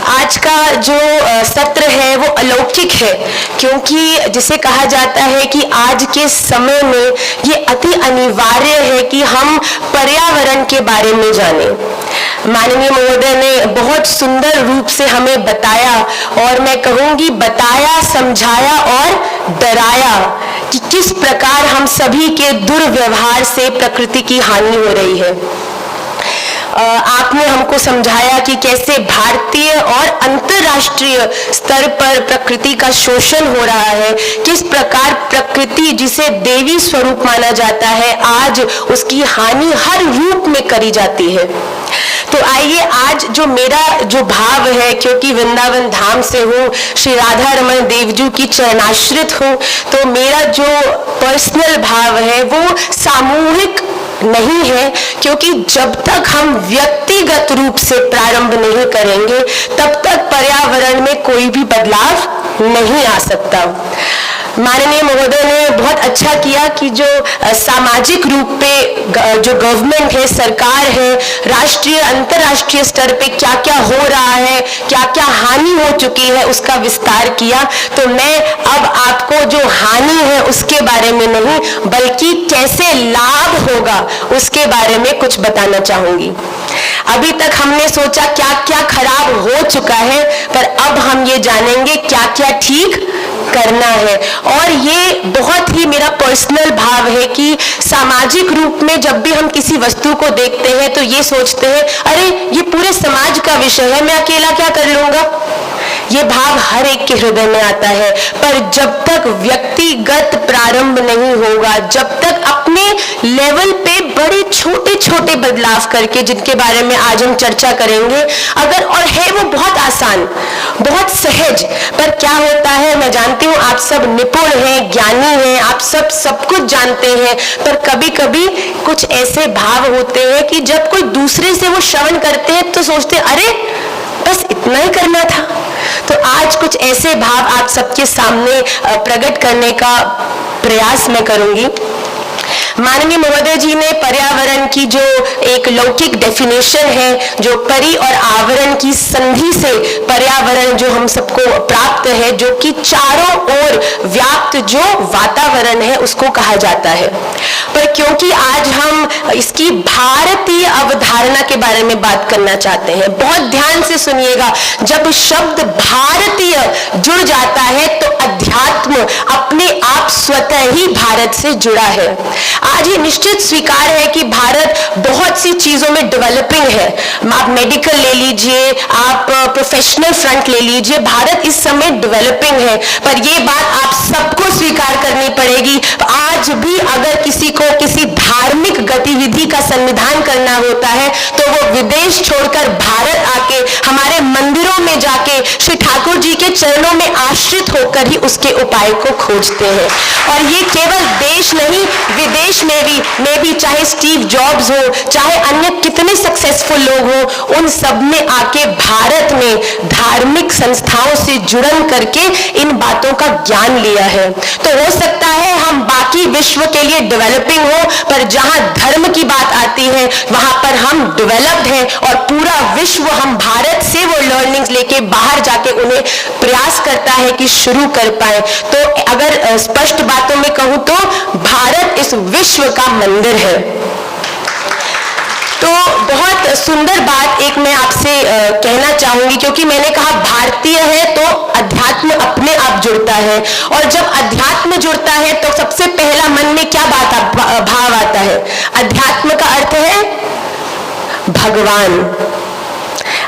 आज का जो सत्र है वो अलौकिक है, क्योंकि जिसे कहा जाता है कि आज के समय में ये अति अनिवार्य है कि हम पर्यावरण के बारे में जानें। माननीय महोदय ने बहुत सुंदर रूप से हमें बताया, और मैं कहूंगी बताया, समझाया और डराया कि किस प्रकार हम सभी के दुर्व्यवहार से प्रकृति की हानि हो रही है। आपने हमको समझाया कि कैसे भारतीय और अंतर्राष्ट्रीय स्तर पर प्रकृति का शोषण हो रहा है, किस प्रकार प्रकृति जिसे देवी स्वरूप माना जाता है आज उसकी हानि हर रूप में करी जाती है। तो आइए आज जो मेरा जो भाव है, क्योंकि वृंदावन धाम से हूँ, श्री राधा रमण देव जी की चरणाश्रित हूँ, तो मेरा जो पर्सनल भाव है वो सामूहिक नहीं है, क्योंकि जब तक हम व्यक्तिगत रूप से प्रारंभ नहीं करेंगे तब तक पर्यावरण में कोई भी बदलाव नहीं आ सकता। माननीय महोदय ने बहुत अच्छा किया कि जो सामाजिक रूप पे जो गवर्नमेंट है, सरकार है, राष्ट्रीय अंतर्राष्ट्रीय स्तर पे क्या क्या हो रहा है, क्या क्या हानि हो चुकी है, उसका विस्तार किया। तो मैं अब आपको जो हानि है उसके बारे में नहीं, बल्कि कैसे लाभ होगा उसके बारे में कुछ बताना चाहूंगी। अभी तक हमने सोचा क्या क्या खराब हो चुका है, पर अब हम ये जानेंगे क्या क्या ठीक करना है। और ये बहुत ही मेरा पर्सनल भाव है कि सामाजिक रूप में जब भी हम किसी वस्तु को देखते हैं तो ये सोचते हैं अरे ये पूरे समाज का विषय है, मैं अकेला क्या कर लूंगा। ये भाव हर एक के हृदय में आता है, पर जब तक व्यक्तिगत प्रारंभ नहीं होगा, जब तक अपने लेवल पे बड़े छोटे छोटे बदलाव करके, जिनके बारे में आज हम चर्चा करेंगे, अगर और है वो बहुत आसान, बहुत सहज, पर क्या होता है मैं जानती हूँ आप सब निपुण हैं, ज्ञानी हैं, आप सब कुछ जानते हैं, पर कभी कभी कुछ ऐसे भाव होते हैं कि जब कोई दूसरे से वो श्रवण करते हैं तो सोचते अरे इतना ही करना था। तो आज कुछ ऐसे भाव आप सबके सामने प्रकट करने का प्रयास मैं करूंगी। माननीय महोदय जी ने पर्यावरण की जो एक लौकिक डेफिनेशन है, जो परि और आवरण की संधि से पर्यावरण जो हम सबको प्राप्त है, जो कि चारों ओर व्याप्त जो वातावरण है उसको कहा जाता है। पर क्योंकि आज हम इसकी भारतीय अवधारणा के बारे में बात करना चाहते हैं, बहुत ध्यान से सुनिएगा, जब शब्द भारतीय जुड़ जाता है तो अध्यात्म अपने आप स्वतः ही भारत से जुड़ा है। आज ये निश्चित स्वीकार है कि भारत बहुत सी चीजों में डेवलपिंग है। आप मेडिकल ले लीजिए, आप प्रोफेशनल फ्रंट ले लीजिए, भारत इस समय डेवलपिंग है। पर ये बात आप सबको स्वीकार करनी पड़ेगी, आज भी अगर किसी को किसी धार्मिक गतिविधि का संविधान करना होता है तो वो विदेश छोड़कर भारत आके हमारे मंदिरों में जाके श्री ठाकुर जी के चरणों में आश्रित होकर ही उसके उपाय को खोजते हैं। और ये केवल देश नहीं, विदेश में भी चाहे स्टीव जॉब्स हो, चाहे अन्य कितने सक्सेसफुल लोग हो, उन सब ने आके भारत में धार्मिक संस्थाओं से जुड़न करके इन बातों का ज्ञान लिया है। तो हो सकता है हम बाकी विश्व के लिए डेवलपिंग हो, पर जहां धर्म की बात आती है वहां पर हम डेवलप्ड हैं और पूरा विश्व हम भारत से वो लर्निंग्स लेके बाहर जाके उन्हें प्रयास करता है कि शुरू कर पाए। तो अगर स्पष्ट बातों में कहूं तो भारत इस विश्व का मंदिर है। तो बहुत सुंदर बात एक मैं आपसे कहना चाहूंगी, क्योंकि मैंने कहा भारतीय है तो अध्यात्म अपने आप जुड़ता है, और जब अध्यात्म जुड़ता है तो सबसे पहला मन में क्या भाव आता है? अध्यात्म का अर्थ है भगवान।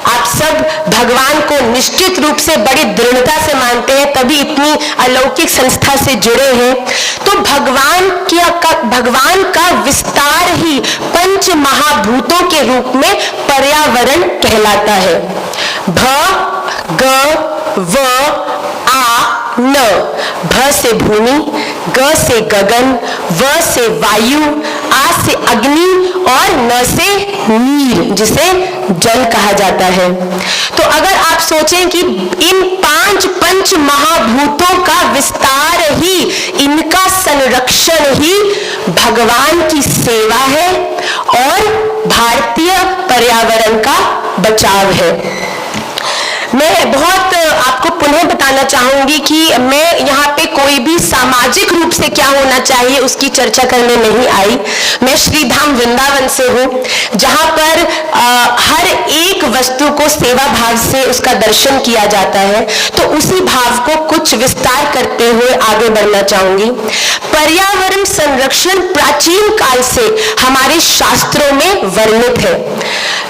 आप सब भगवान को निश्चित रूप से बड़ी दृढ़ता से मानते हैं, तभी इतनी अलौकिक संस्था से जुड़े हैं। तो भगवान का विस्तार ही पंच महाभूतों के रूप में पर्यावरण कहलाता है। भ ग व आ न। भ से भूमि, ग से गगन, व से वायु, आ से अग्नि और न से नीर, जिसे जल कहा जाता है। तो अगर आप सोचें कि इन पांच पंच महाभूतों का विस्तार ही, इनका संरक्षण ही भगवान की सेवा है और भारतीय पर्यावरण का बचाव है। मैं बहुत आपको पुनः बताना चाहूंगी कि मैं यहाँ पे कोई भी सामाजिक रूप से क्या होना चाहिए उसकी चर्चा करने नहीं आई। मैं श्रीधाम वृंदावन से हूँ, जहाँ पर हर एक वस्तु को सेवा भाव से उसका दर्शन किया जाता है। तो उसी भाव को कुछ विस्तार करते हुए आगे बढ़ना चाहूंगी। पर्यावरण संरक्षण प्राचीन काल से हमारे शास्त्रों में वर्णित है।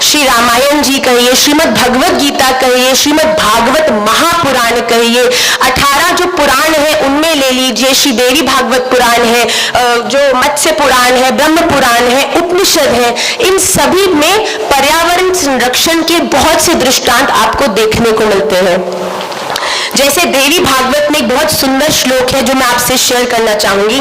श्री रामायण जी कहिए, श्रीमद् भगवत गीता कहिए, श्रीमद् भागवत महापुराण कहिए, 18 जो पुराण है उनमें ले लीजिए, श्री देवी भागवत पुराण है, जो मत्स्य पुराण है, ब्रह्म पुराण है, उपनिषद है, इन सभी में पर्यावरण संरक्षण के बहुत से दृष्टांत आपको देखने को मिलते हैं। जैसे देवी भागवत में एक बहुत सुंदर श्लोक है जो मैं आपसे शेयर करना चाहूंगी।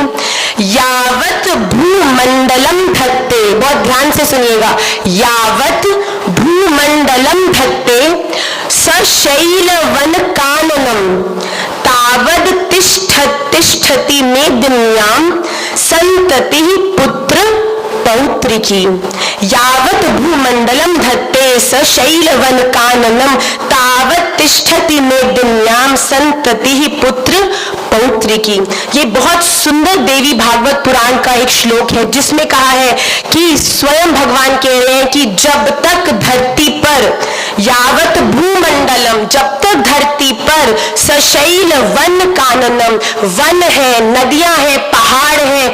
यावत भूमंडलम धत्ते, बहुत ध्यान से सुनिएगा, यावत भूमंडलम धत्ते सशैल वन काननम तावद तिष्ठति मेदिन्याम संतति पुत्र पौत्रिकी। यावत भूमंडलम धत्ते सशैल वन काननम तावत तिष्ठति मेदिन्याम संतति पुत्र पौत्रिकी। ये बहुत सुंदर देवी भागवत पुराण का एक श्लोक है जिसमें कहा है कि स्वयं भगवान कह रहे हैं कि जब तक धरती पर, यावत भूमंडलम, जब तक धरती पर सशैल वन काननम, वन है, नदियां हैं, पहाड़ हैं,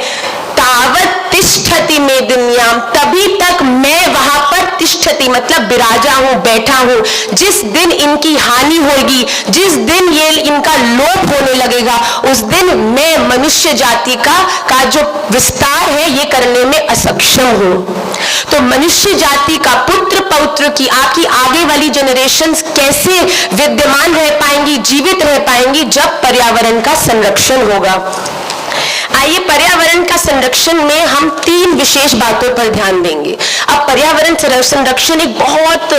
तावत तिष्ठति मेदिन्याम, तभी तक मैं वहां पर तिष्ठति मतलब विराजा हूं, बैठा हूं। जिस दिन इनकी हानि होगी, जिस दिन ये इनका लोप होने लगेगा, उस दिन मैं मनुष्य जाति का जो विस्तार है ये करने में असक्षम हूं। तो मनुष्य जाति का पुत्र पौत्र की, आपकी आगे वाली जनरेशंस कैसे विद्यमान रह पाएंगी, जीवित रह पाएंगी, जब पर्यावरण का संरक्षण होगा। आइए पर्यावरण का संरक्षण में हम 3 विशेष बातों पर ध्यान देंगे। अब पर्यावरण संरक्षण एक बहुत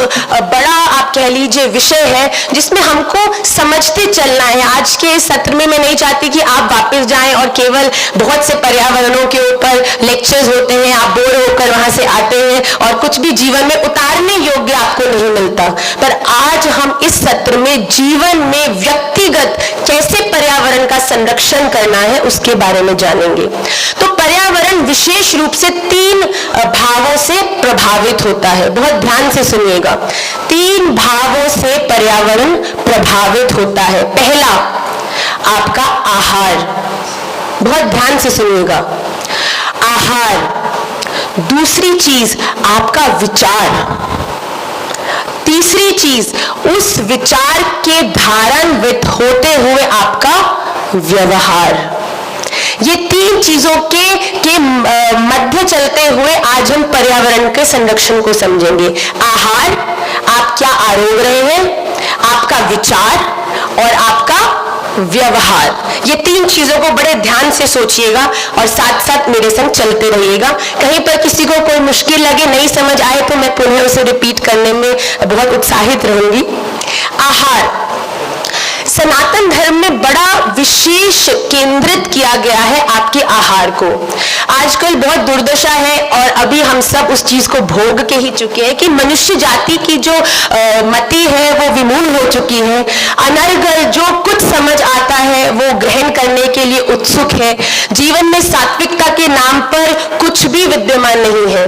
बड़ा आप कह लीजिए विषय है जिसमें हमको समझते चलना है। आज के सत्र में मैं नहीं चाहती कि आप वापस जाएं और केवल बहुत से पर्यावरणों के ऊपर लेक्चर्स होते हैं, आप बोर होकर वहां से आते हैं और कुछ भी जीवन में उतारने योग्य आपको नहीं मिलता। पर आज हम इस सत्र में जीवन में व्यक्तिगत कैसे पर्यावरण का संरक्षण करना है उसके बारे में जानेंगे। तो पर्यावरण विशेष रूप से 3 भावों से प्रभावित होता है। बहुत ध्यान से सुनिएगा। 3 भावों से पर्यावरण प्रभावित होता है। पहला, आपका आहार। बहुत ध्यान से सुनिएगा। आहार। दूसरी चीज आपका विचार। तीसरी चीज उस विचार के धारणवित होते हुए आपका व्यवहार। ये 3 चीजों के मध्य चलते हुए आज हम पर्यावरण के संरक्षण को समझेंगे। आहार, आप क्या आरोग रहे हैं, आपका विचार और आपका व्यवहार। ये 3 चीजों को बड़े ध्यान से सोचिएगा और साथ साथ मेरे संग चलते रहिएगा। कहीं पर किसी को कोई मुश्किल लगे, नहीं समझ आए तो मैं पुनः उसे रिपीट करने में बहुत उत्साहित रहूंगी। आहार, सनातन धर्म में बड़ा विशेष केंद्रित किया गया है आपके आहार को। आजकल बहुत दुर्दशा है और अभी हम सब उस चीज को भोग के ही चुके हैं कि मनुष्य जाति की जो मति है वो विमूल हो चुकी है। अनर्गल जो कुछ समझ आता है वो ग्रहण करने के लिए उत्सुक है। जीवन में सात्विकता के नाम पर कुछ भी विद्यमान नहीं है।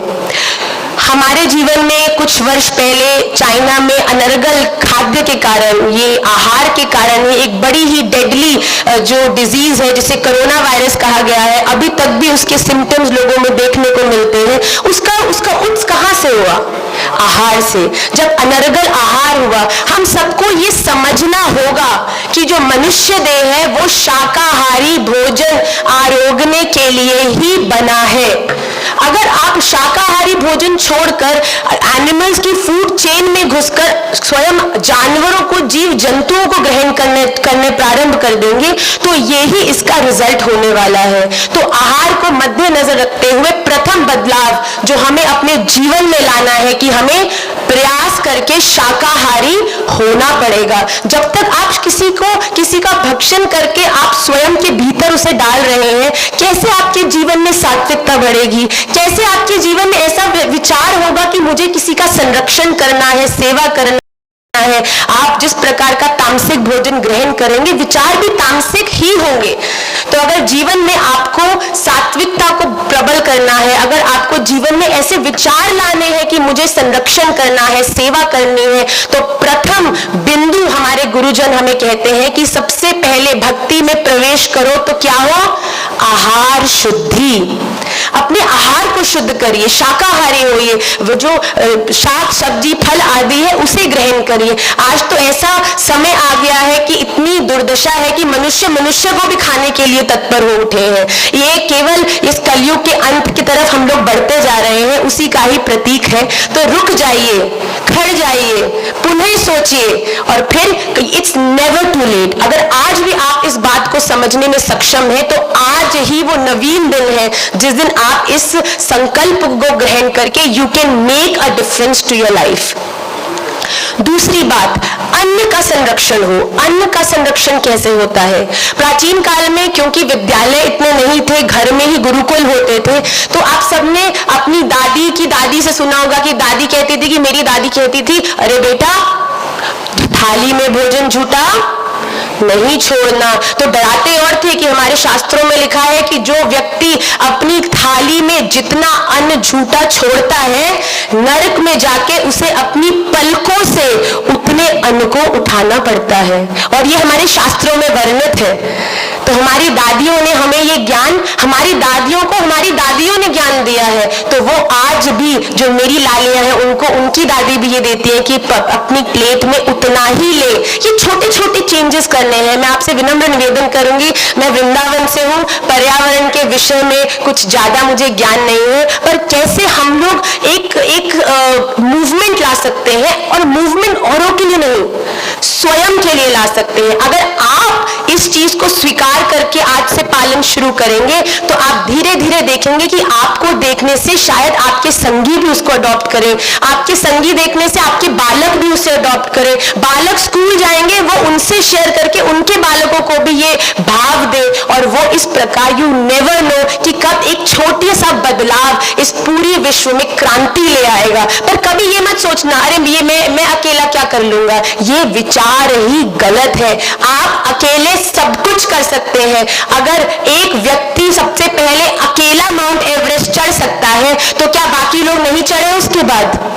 हमारे जीवन में कुछ वर्ष पहले चाइना में अनर्गल खाद्य के कारण, ये आहार के कारण ही एक बड़ी ही डेडली जो डिजीज है जिसे कोरोना वायरस कहा गया है, अभी तक भी उसके सिम्टम्स लोगों में देखने को मिलते हैं। उसका उत्स कहां से हुआ? आहार से। जब अनर्गल आहार हुआ, हम सबको ये समझना होगा कि जो मनुष्य देह है वो शाकाहारी भोजन आरोगने के लिए ही बना है। अगर आप शाकाहारी भोजन छोड़कर एनिमल्स की फूड चेन में घुसकर स्वयं जानवरों को, जीव जंतुओं को ग्रहण करने प्रारंभ कर देंगे तो यही इसका रिजल्ट होने वाला है। तो आहार को मद्देनजर रखते हुए प्रथम बदलाव जो हमें अपने जीवन में लाना है कि हमें प्रयास करके शाकाहारी होना पड़ेगा। जब तक आप किसी का भक्षण करके आप स्वयं के भीतर उसे डाल रहे हैं, कैसे आपके जीवन में सात्विकता बढ़ेगी? कैसे आपके जीवन में ऐसा विचार होगा कि मुझे किसी का संरक्षण करना है, सेवा करना है? आप जिस प्रकार का तामसिक भोजन ग्रहण करेंगे, विचार भी तामसिक ही होंगे। तो अगर जीवन में आपको सात्विकता को प्रबल करना है, अगर आपको जीवन में ऐसे विचार लाने हैं कि मुझे संरक्षण करना है, सेवा करनी है, तो प्रथम बिंदु हमारे गुरुजन हमें कहते हैं कि सबसे पहले भक्ति में प्रवेश करो तो क्या हो? आहार शुद्धि। अपने आहार को शुद्ध करिए, शाकाहारी होइए, वो जो शाक सब्जी फल आदि है उसे ग्रहण करिए। आज तो ऐसा समय आ गया है कि इतनी दुर्दशा है कि मनुष्य को भी खाने के लिए तत्पर हो उठे हैं। ये केवल इस कलयुग के अंत की तरफ हम लोग बढ़ते जा रहे हैं, उसी का ही प्रतीक है। तो रुक जाइए, खड़ जाइए, पुनः सोचिए और फिर इट्स नेवर टू लेट। अगर आज भी आप इस बात को समझने में सक्षम है तो आज ही वो नवीन दिन है जिस दिन आप इस संकल्प को ग्रहण करके you can make a difference to your life. दूसरी बात, अन्न का संरक्षण हो। अन्न का संरक्षण कैसे होता है? प्राचीन काल में क्योंकि विद्यालय इतने नहीं थे, घर में ही गुरुकुल होते थे, तो आप सबने अपनी दादी की दादी से सुना होगा कि दादी कहती थी कि मेरी दादी कहती थी, अरे बेटा थाली में भोजन झूठा नहीं छोड़ना। तो डराते और थे कि हमारे शास्त्रों में लिखा है कि जो व्यक्ति अपनी थाली में जितना अन्न झूठा छोड़ता है, नरक में जाके उसे अपनी पलकों से उतने अन्न को उठाना पड़ता है। और ये हमारे शास्त्रों में वर्णित है। तो हमारी दादियों ने हमें ये ज्ञान, हमारी दादियों को हमारी दादियों ने ज्ञान दिया है, तो वो आज भी जो मेरी लालियां हैं उनको उनकी दादी भी ये देती है कि अपनी प्लेट में उतना ही ले। ये छोटे छोटे चेंजेस करने हैं। मैं आपसे विनम्र निवेदन करूंगी, मैं वृंदावन से हूँ, पर्यावरण के विषय में कुछ ज्यादा मुझे ज्ञान नहीं है, पर कैसे हम लोग एक मूवमेंट ला सकते हैं, और मूवमेंट औरों के लिए नहीं, स्वयं के लिए ला सकते हैं। अगर आप इस चीज को स्वीकार करके आज से पालन शुरू करेंगे तो आप धीरे धीरे देखेंगे कि आपको देखने से शायद आपके संगी भी उसको अडॉप्ट करें, आपके संगी देखने से आपके बालक भी उसे अडॉप्ट करें, बालक स्कूल जाएंगे वो उनसे शेयर करके उनके बालकों को भी ये भाव दे, और वो इस प्रकार यू नेवर नो कि कब एक छोटी सा बदलाव इस पूरी विश्व में क्रांति ले आएगा। पर कभी ये मत सोचना अरे ये मैं अकेला क्या कर लूंगा, ये विचार ही गलत है। आप अकेले सब कुछ कर सकते हैं। अगर एक व्यक्ति सबसे पहले अकेला माउंट एवरेस्ट चढ़ सकता है तो क्या बाकी लोग नहीं चढ़े? उसके बाद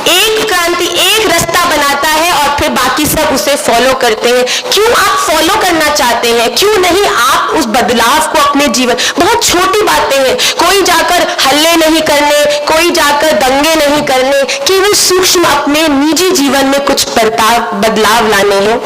एक क्रांति, एक रास्ता बनाता है और फिर बाकी सब उसे फॉलो करते हैं। क्यों आप फॉलो करना चाहते हैं? क्यों नहीं आप उस बदलाव को अपने जीवन, बहुत छोटी बातें हैं, कोई जाकर हल्ले नहीं करने, कोई जाकर दंगे नहीं करने, केवल सूक्ष्म अपने निजी जीवन में कुछ बदलाव लाने हैं।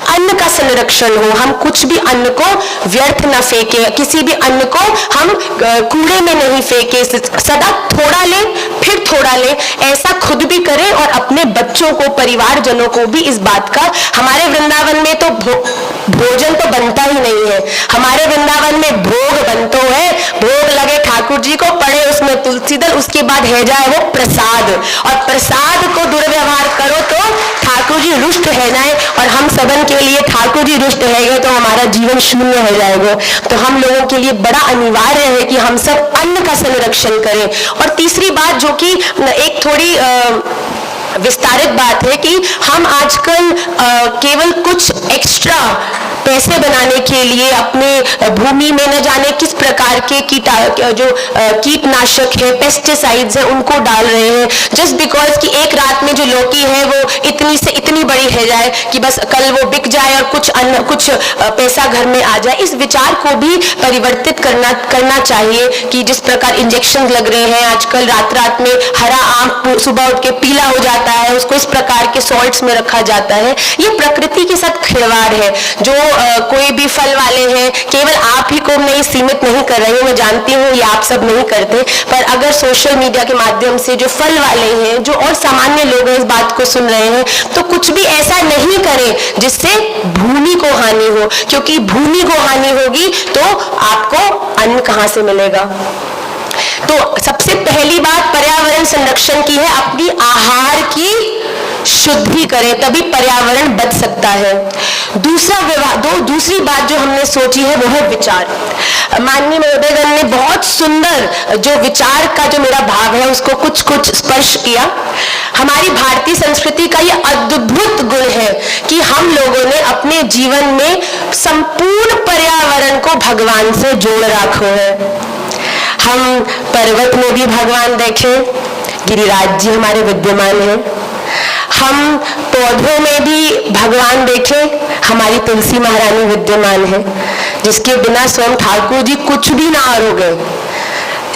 अन्न का संरक्षण हो, हम कुछ भी अन्न को व्यर्थ न फेंके, किसी भी अन्न को हम कूड़े में नहीं फेंके, सदा थोड़ा ले फिर थोड़ा ले, ऐसा खुद भी करें और अपने बच्चों को, परिवारजनों को भी इस बात का। हमारे वृंदावन में तो भोजन तो बनता ही नहीं है, हमारे वृंदावन में भोग बनतो है, भोग लगे ठाकुर जी को, पड़े उसमें तुलसी दल, उसके बाद है जाए वो प्रसाद, और प्रसाद को दुर्व्यवहार करो तो ठाकुर जी रुष्ट है जाए, और हम सबन के लिए ठाकुर जी रुष्ट है गए तो हमारा जीवन शून्य हो जाएगा। तो हम लोगों के लिए बड़ा अनिवार्य है कि हम सब अन्न का संरक्षण करें। और तीसरी बात जो कि एक थोड़ी विस्तारित बात है कि हम आजकल केवल कुछ एक्स्ट्रा पैसे बनाने के लिए अपने भूमि में न जाने किस प्रकार के कीटनाशक है, पेस्टिसाइड्स है, उनको डाल रहे हैं जस्ट बिकॉज कि एक रात में जो लौकी है वो इतनी से इतनी बड़ी है जाए कि बस कल वो बिक जाए और कुछ पैसा घर में आ जाए। इस विचार को भी परिवर्तित करना चाहिए कि जिस प्रकार इंजेक्शन लग रहे हैं आजकल, रात में हरा आम सुबह उठ के पीला हो जाता है, उसको इस प्रकार के सॉल्ट्स में रखा जाता है। ये प्रकृति के साथ खिलवाड़ है। जो कोई भी फल वाले हैं, केवल आप ही को मैं सीमित नहीं कर रही हूँ, मैं जानती हूँ ये आप सब नहीं करते, पर अगर सोशल मीडिया के माध्यम से जो फल वाले हैं, जो और सामान्य लोग हैं इस बात को सुन रहे हैं, तो कुछ भी ऐसा नहीं करें जिससे भूमि को हानि हो, क्योंकि भूमि को हानि होगी तो आपको अन्न कहाँ से मिलेगा। तो सबसे पहली बात पर्यावरण संरक्षण की है, अपनी आहार की शुद्धि करें, तभी पर्यावरण बच सकता है। दूसरी बात जो हमने सोची है वो है विचार। माननीय महोदयगण ने बहुत सुंदर जो विचार का जो मेरा भाव है उसको कुछ स्पर्श किया। हमारी भारतीय संस्कृति का ये अद्भुत गुण है कि हम लोगों ने अपने जीवन में संपूर्ण पर्यावरण को भगवान से जोड़ रखा है। हम पर्वत में भी भगवान देखें, गिरिराज जी हमारे विद्यमान हैं। हम पौधों में भी भगवान देखें, हमारी तुलसी महारानी विद्यमान है, जिसके बिना स्वयं ठाकुर जी कुछ भी ना आरोगे।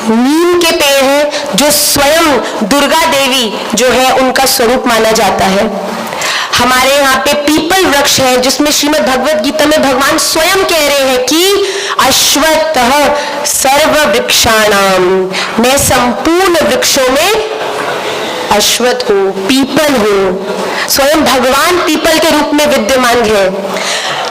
नीम के पेड़ हैं जो स्वयं दुर्गा देवी जो है उनका स्वरूप माना जाता है। हमारे यहाँ पे पीपल वृक्ष है जिसमें श्रीमद् भगवत गीता में भगवान स्वयं कह रहे हैं कि अश्वत्थः सर्व वृक्षाणाम, मैं संपूर्ण वृक्षों में अश्वत्थ हूँ, पीपल हूँ। स्वयं भगवान पीपल के रूप में विद्यमान है।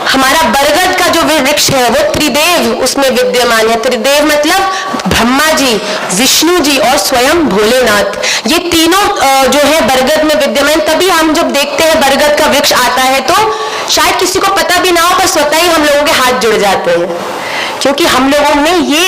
हमारा बरगद का जो वृक्ष है वो त्रिदेव उसमें विद्यमान है। त्रिदेव मतलब ब्रह्मा जी, विष्णु जी और स्वयं भोलेनाथ। ये तीनों जो है बरगद में विद्यमान। तभी हम जब देखते हैं बरगद का वृक्ष आता है तो शायद किसी को पता भी ना हो, पर स्वतः ही हम लोगों के हाथ जुड़ जाते हैं, क्योंकि हम लोगों में ये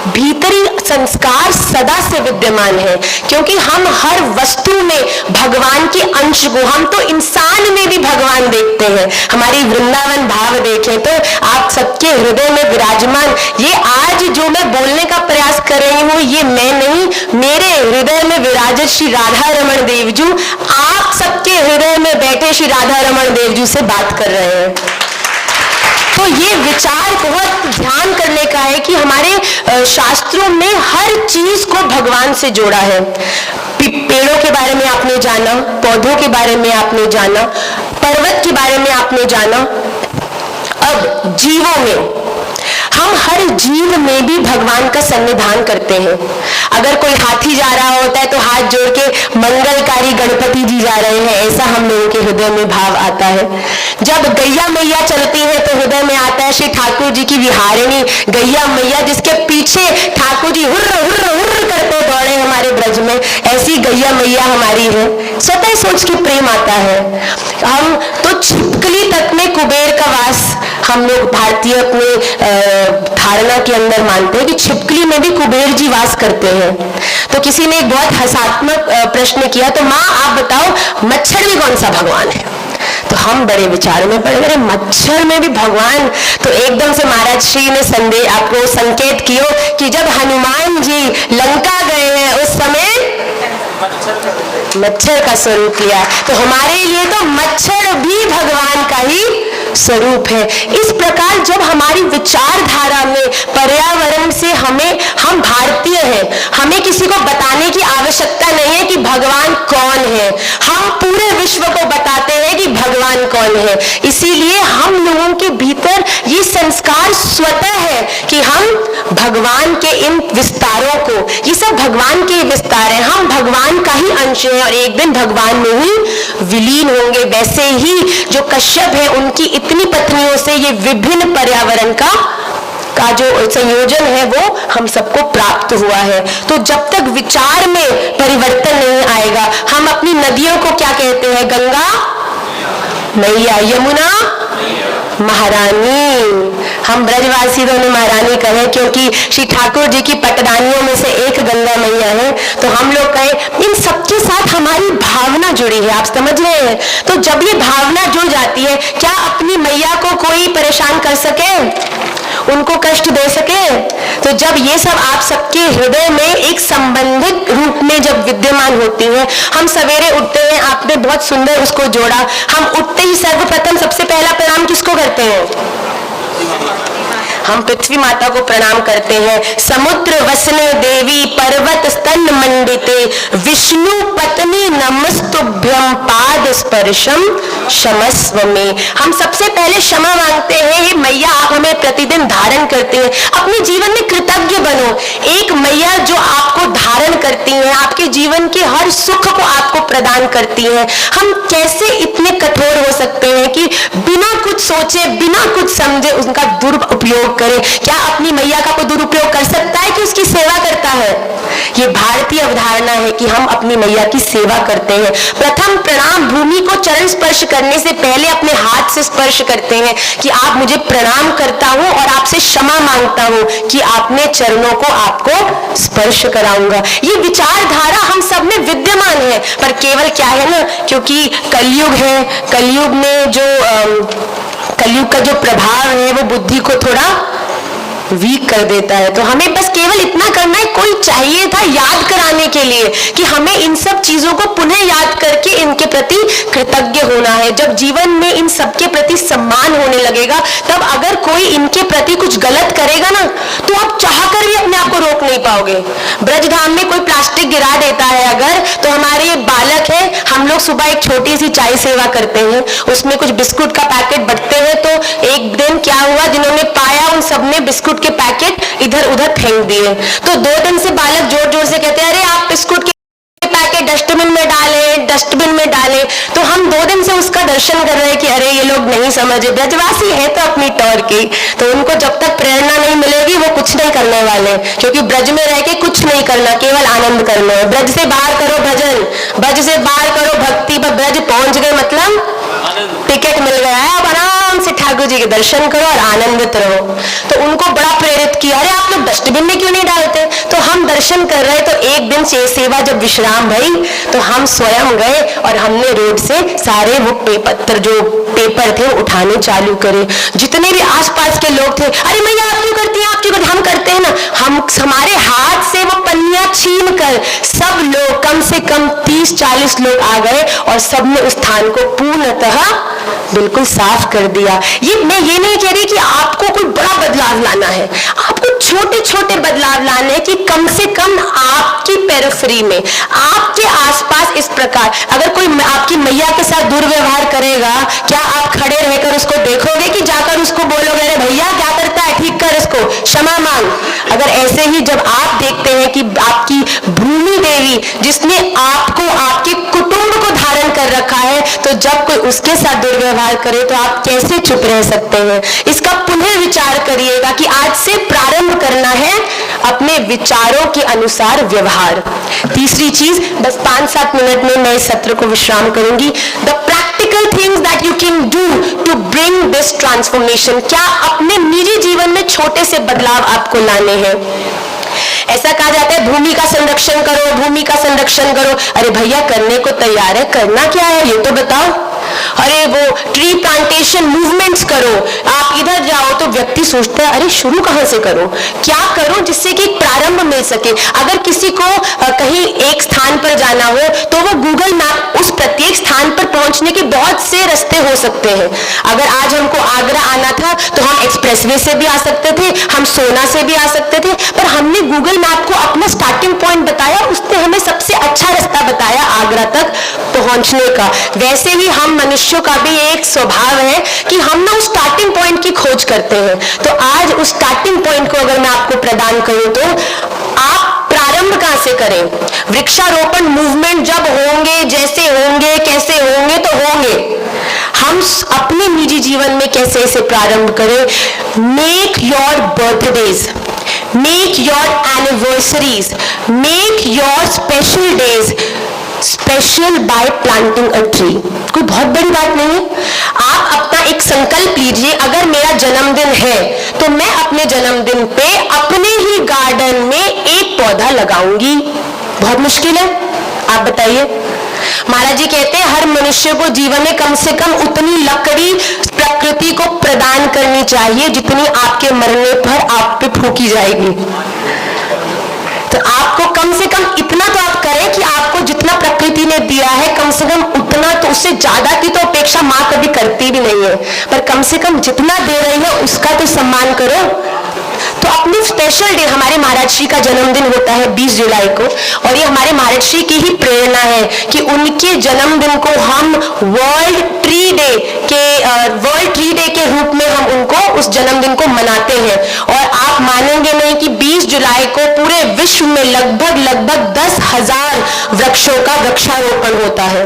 भीतरी संस्कार सदा से विद्यमान है। क्योंकि हम हर वस्तु में भगवान के अंश को, हम तो इंसान में भी भगवान देखते हैं। हमारी वृंदावन भाव देखें तो आप सबके हृदय में विराजमान, ये आज जो मैं बोलने का प्रयास कर रही हूँ ये मैं नहीं, मेरे हृदय में विराजित श्री राधा रमण देवजू आप सबके हृदय में बैठे श्री राधा रमण देवजू से बात कर रहे हैं। तो ये विचार बहुत ध्यान करने का है कि हमारे शास्त्रों में हर चीज को भगवान से जोड़ा है। पेड़ों के बारे में आपने जाना, पौधों के बारे में आपने जाना, पर्वत के बारे में आपने जाना। अब जीवों में हम हर जीव में भी भगवान का सन्निधान करते हैं। अगर कोई हाथी जा रहा होता है तो हाथ जोड़ के मंगलकारी गणपति जी जा रहे हैं, ऐसा हम लोगों के हृदय में भाव आता है। जब गैया मैया चलती है तो हृदय में आता है श्री ठाकुर जी की विहारिणी गैया मैया, जिसके पीछे ठाकुर जी हुर्र हुर्र हुर्र करते दौड़े हमारे ब्रज में, ऐसी गैया मैया हमारी है। स्वतः सोच के प्रेम आता है। हम तो छिपकली तक में कुबेर का वास हम लोग भारतीय अपने धारणा के अंदर मानते हैं कि छिपकली में भी कुबेर जी वास करते हैं। तो किसी ने एक बहुत हंसात्मक प्रश्न किया, तो माँ आप बताओ मच्छर में कौन सा भगवान है? तो हम बड़े विचारों में पड़ गए, मच्छर में भी भगवान। तो एकदम से महाराज श्री ने संदेश आपको संकेत किया कि जब हनुमान जी लंका गए हैं उस समय मच्छर का स्वरूप लिया, तो हमारे लिए तो मच्छर भी भगवान का ही स्वरूप है। इस प्रकार जब हमारी विचारधारा में पर्यावरण से हम भारतीय हैं, हमें किसी को बताने की आवश्यकता नहीं है कि भगवान कौन है, हम पूरे विश्व को बताते हैं कि भगवान कौन है। इसीलिए हम लोगों के भीतर ये संस्कार स्वतः है कि हम भगवान के इन विस्तारों को, ये सब भगवान के विस्तार हैं, हम भगवान का ही अंश है और एक दिन भगवान में ही विलीन होंगे। वैसे ही जो कश्यप है उनकी इतनी पत्नियों से ये विभिन्न पर्यावरण का जो संयोजन है वो हम सबको प्राप्त हुआ है। तो जब तक विचार में परिवर्तन नहीं आएगा, हम अपनी नदियों को क्या कहते हैं? गंगा मैया, यमुना महारानी। हम ब्रजवासी दोनों महारानी कहें क्योंकि श्री ठाकुर जी की पटरानियों में से एक गंगा मैया है। तो हम लोग कहें इन सबके साथ हमारी भावना जुड़ी है, आप समझ रहे हैं? तो जब ये भावना जुड़ जाती है, क्या अपनी मैया को कोई परेशान कर सके, उनको कष्ट दे सके? तो जब ये सब आप सबके हृदय में एक संबंधित रूप में जब विद्यमान होती है, हम सवेरे उठते हैं, आपने बहुत सुंदर उसको जोड़ा, हम उठते ही सर्वप्रथम सबसे पहला प्रणाम किसको करते हैं? हम पृथ्वी माता को प्रणाम करते हैं। समुद्र वसने देवी पर्वत स्तन मंडिते विष्णु पत्नी नमस्तुभ्यम पाद स्पर्शम क्षमस्व में। हम सबसे पहले क्षमा मांगते हैं, हे मैया आप हमें प्रतिदिन धारण करते हैं, अपने जीवन में कृतज्ञ बनो। एक मैया जो आपको धारण करती है, आपके जीवन के हर सुख को आपको प्रदान करती है, हम कैसे इतने कठोर हो सकते हैं कि बिना कुछ सोचे बिना कुछ समझे उनका दुरुपयोग करें? क्या अपनी मैया का कोई दुरुपयोग कर सकता है कि उसकी सेवा करता है? ये भारतीय अवधारणा है कि हम अपनी मैया की सेवा करते हैं। प्रथम प्रणाम भूमि को चरण स्पर्श करने से पहले अपने हाथ से स्पर्श करते हैं कि आप मुझे प्रणाम करता हूं और आपसे क्षमा मांगता हूं कि आपने चरणों को आपको स्पर्श कराऊंगा। ये विचारधारा हम सब में विद्यमान है, पर केवल क्या है ना, क्योंकि कलयुग है, कलयुग में जो कलयुग का जो प्रभाव है वो बुद्धि को थोड़ा वीक कर देता है। तो हमें बस केवल इतना करना है, कोई चाहिए था याद कराने के लिए कि हमें इन सब चीजों को पुनः याद करके इनके प्रति कृतज्ञ होना है। जब जीवन में इन सब के प्रति सम्मान होने लगेगा, तब अगर कोई इनके प्रति कुछ गलत करेगा ना, तो आप चाहकर भी अपने आप को रोक नहीं पाओगे। ब्रजधाम में कोई प्लास्टिक गिरा देता है अगर, तो हमारे ये बालक है, हम लोग सुबह एक छोटी सी चाय सेवा करते हैं, उसमें कुछ बिस्कुट का पैकेट बंटते हैं। तो एक दिन क्या हुआ, जिन्होंने पाया उन सबने बिस्कुट के पैकेट इधर उधर फेंक दिए। तो 2 दिन से बालक जोर जोर से कहते हैं, अरे आप बिस्कुट के पैकेट डस्टबिन में डालें, डस्टबिन में डालें। तो हम 2 दिन से उसका दर्शन कर रहे हैं कि अरे ये लोग नहीं समझे, ब्रजवासी है तो अपनी टौर की, तो उनको जब तक प्रेरणा नहीं मिलेगी वो कुछ नहीं करने वाले, क्योंकि ब्रज में रह के कुछ नहीं करना, केवल आनंद करना है। ब्रज से बाहर करो भजन, ब्रज से बाहर करो भक्ति, पर ब्रज पहुंच गए मतलब टिकट मिल गया है, अब आराम से ठाकुर जी के दर्शन करो और आनंदित रहो। तो उनको बड़ा प्रेरित किया, अरे आप लोग डस्टबिन में क्यों नहीं डालते? तो हम दर्शन कर रहे, तो एक दिन से सेवा जब विश्राम भई, तो हम स्वयं गए और हमने रोड से सारे वो पेपर थे उठाने चालू करे। जितने भी आसपास के लोग थे, अरे मैया आप क्यों करती हैं, आप क्यों करती? हम करते हैं ना, हमारे हाथ से वो पन्नियां छीन कर सब लोग, कम से कम 30-40 लोग आ गए और सबने उस स्थान को पूर्णतः बिल्कुल साफ कर दिया। मैं ये नहीं कह रही कि आपको कोई बड़ा बदलाव लाना है, आपको छोटे छोटे बदलाव लाने हैं कि कम से कम आपकी पेरिफेरी में, आपके आसपास इस प्रकार अगर कोई आपकी मैया के साथ दुर्व्यवहार करेगा, क्या आप खड़े रहकर उसको देखोगे कि जाकर उसको बोलोगे अरे भैया क्या करता है, ठीक कर इसको? को क्षमा मांग। अगर ऐसे ही जब आप देखते हैं कि आपकी भूमि देवी जिसने आपको आपके कुटुंब को धारण कर रखा है, तो जब कोई उसके साथ दुर्व्यवहार करे तो आप कैसे चुप रह सकते हैं? इसका पुनः विचार करिएगा कि आज से प्रारंभ करना है अपने विचारों के अनुसार व्यवहार। तीसरी चीज, बस 5-7 मिनट में मैं इस सत्र को विश्राम करूंगी। The practical things that you can do to bring this transformation. क्या अपने निजी जीवन में छोटे से बदलाव आपको लाने हैं? ऐसा कहा जाता है भूमि का संरक्षण करो, भूमि का संरक्षण करो। अरे भैया करने को तैयार है, करना क्या है ये तो बताओ। अरे वो ट्री प्लांटेशन मूवमेंट्स करो, आप इधर जाओ तो व्यक्ति सोचता है अरे शुरू कहां से करो, क्या करो जिससे कि प्रारंभ मिल सके। अगर किसी को कहीं एक स्थान पर जाना हो तो वो गूगल मैप उस प्रत्येक स्थान पर पहुंचने के बहुत से रास्ते हो सकते हैं। अगर आज हमको आगरा आना था तो हम एक्सप्रेसवे से भी आ सकते थे, हम सोना से भी आ सकते थे, पर हमने गूगल मैप को अपना स्टार्टिंग पॉइंट बताया, उसने हमें सबसे अच्छा रास्ता बताया आगरा तक पहुंचने का। वैसे ही हम मनुष्यों का भी एक स्वभाव है कि हम ना उस स्टार्टिंग पॉइंट की खोज करते हैं। तो आज उस स्टार्टिंग पॉइंट को अगर मैं आपको प्रदान करूं तो आप प्रारंभ कहां से करें? वृक्षारोपण मूवमेंट जब होंगे, जैसे होंगे, कैसे होंगे तो होंगे, हम अपने निजी जीवन में कैसे इसे प्रारंभ करें? Make your birthdays, make your anniversaries, make your special days special bye planting a tree. कोई बहुत बड़ी बात नहीं है। आप अपना एक संकल्प लीजिए, अगर मेरा जन्मदिन है तो मैं अपने जन्मदिन पे अपने ही गार्डन में एक पौधा लगाऊंगी। बहुत मुश्किल है, आप बताइए। महाराज जी कहते हैं हर मनुष्य को जीवन में कम से कम उतनी लकड़ी प्रकृति को प्रदान करनी चाहिए जितनी आपके मरने पर आप पे फूकी जाएगी। तो आपको कम से कम इतना तो आप करें कि आपको जितना प्रकृति ने दिया है कम से कम उतना, तो उससे ज्यादा की तो अपेक्षा माँ कभी करती भी नहीं है, पर कम से कम जितना दे रही है उसका तो सम्मान करो। तो अपनी स्पेशल डे, हमारे महाराज श्री का जन्मदिन होता है 20 जुलाई को, और ये हमारे महाराज श्री की ही प्रेरणा है कि उनके जन्मदिन को हम वर्ल्ड ट्री डे के रूप में हम उनको उस जन्मदिन को मनाते हैं। और आप मानेंगे नहीं कि 20 जुलाई को पूरे विश्व में लगभग 10,000 वृक्षों का वृक्षारोपण होता है।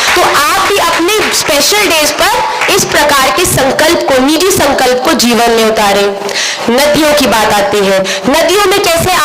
तो आप भी अपने स्पेशल डेज पर इस प्रकार के संकल्प को, निजी संकल्प को जीवन में उतारें। नदियों की बात आती है, नदियों में कैसे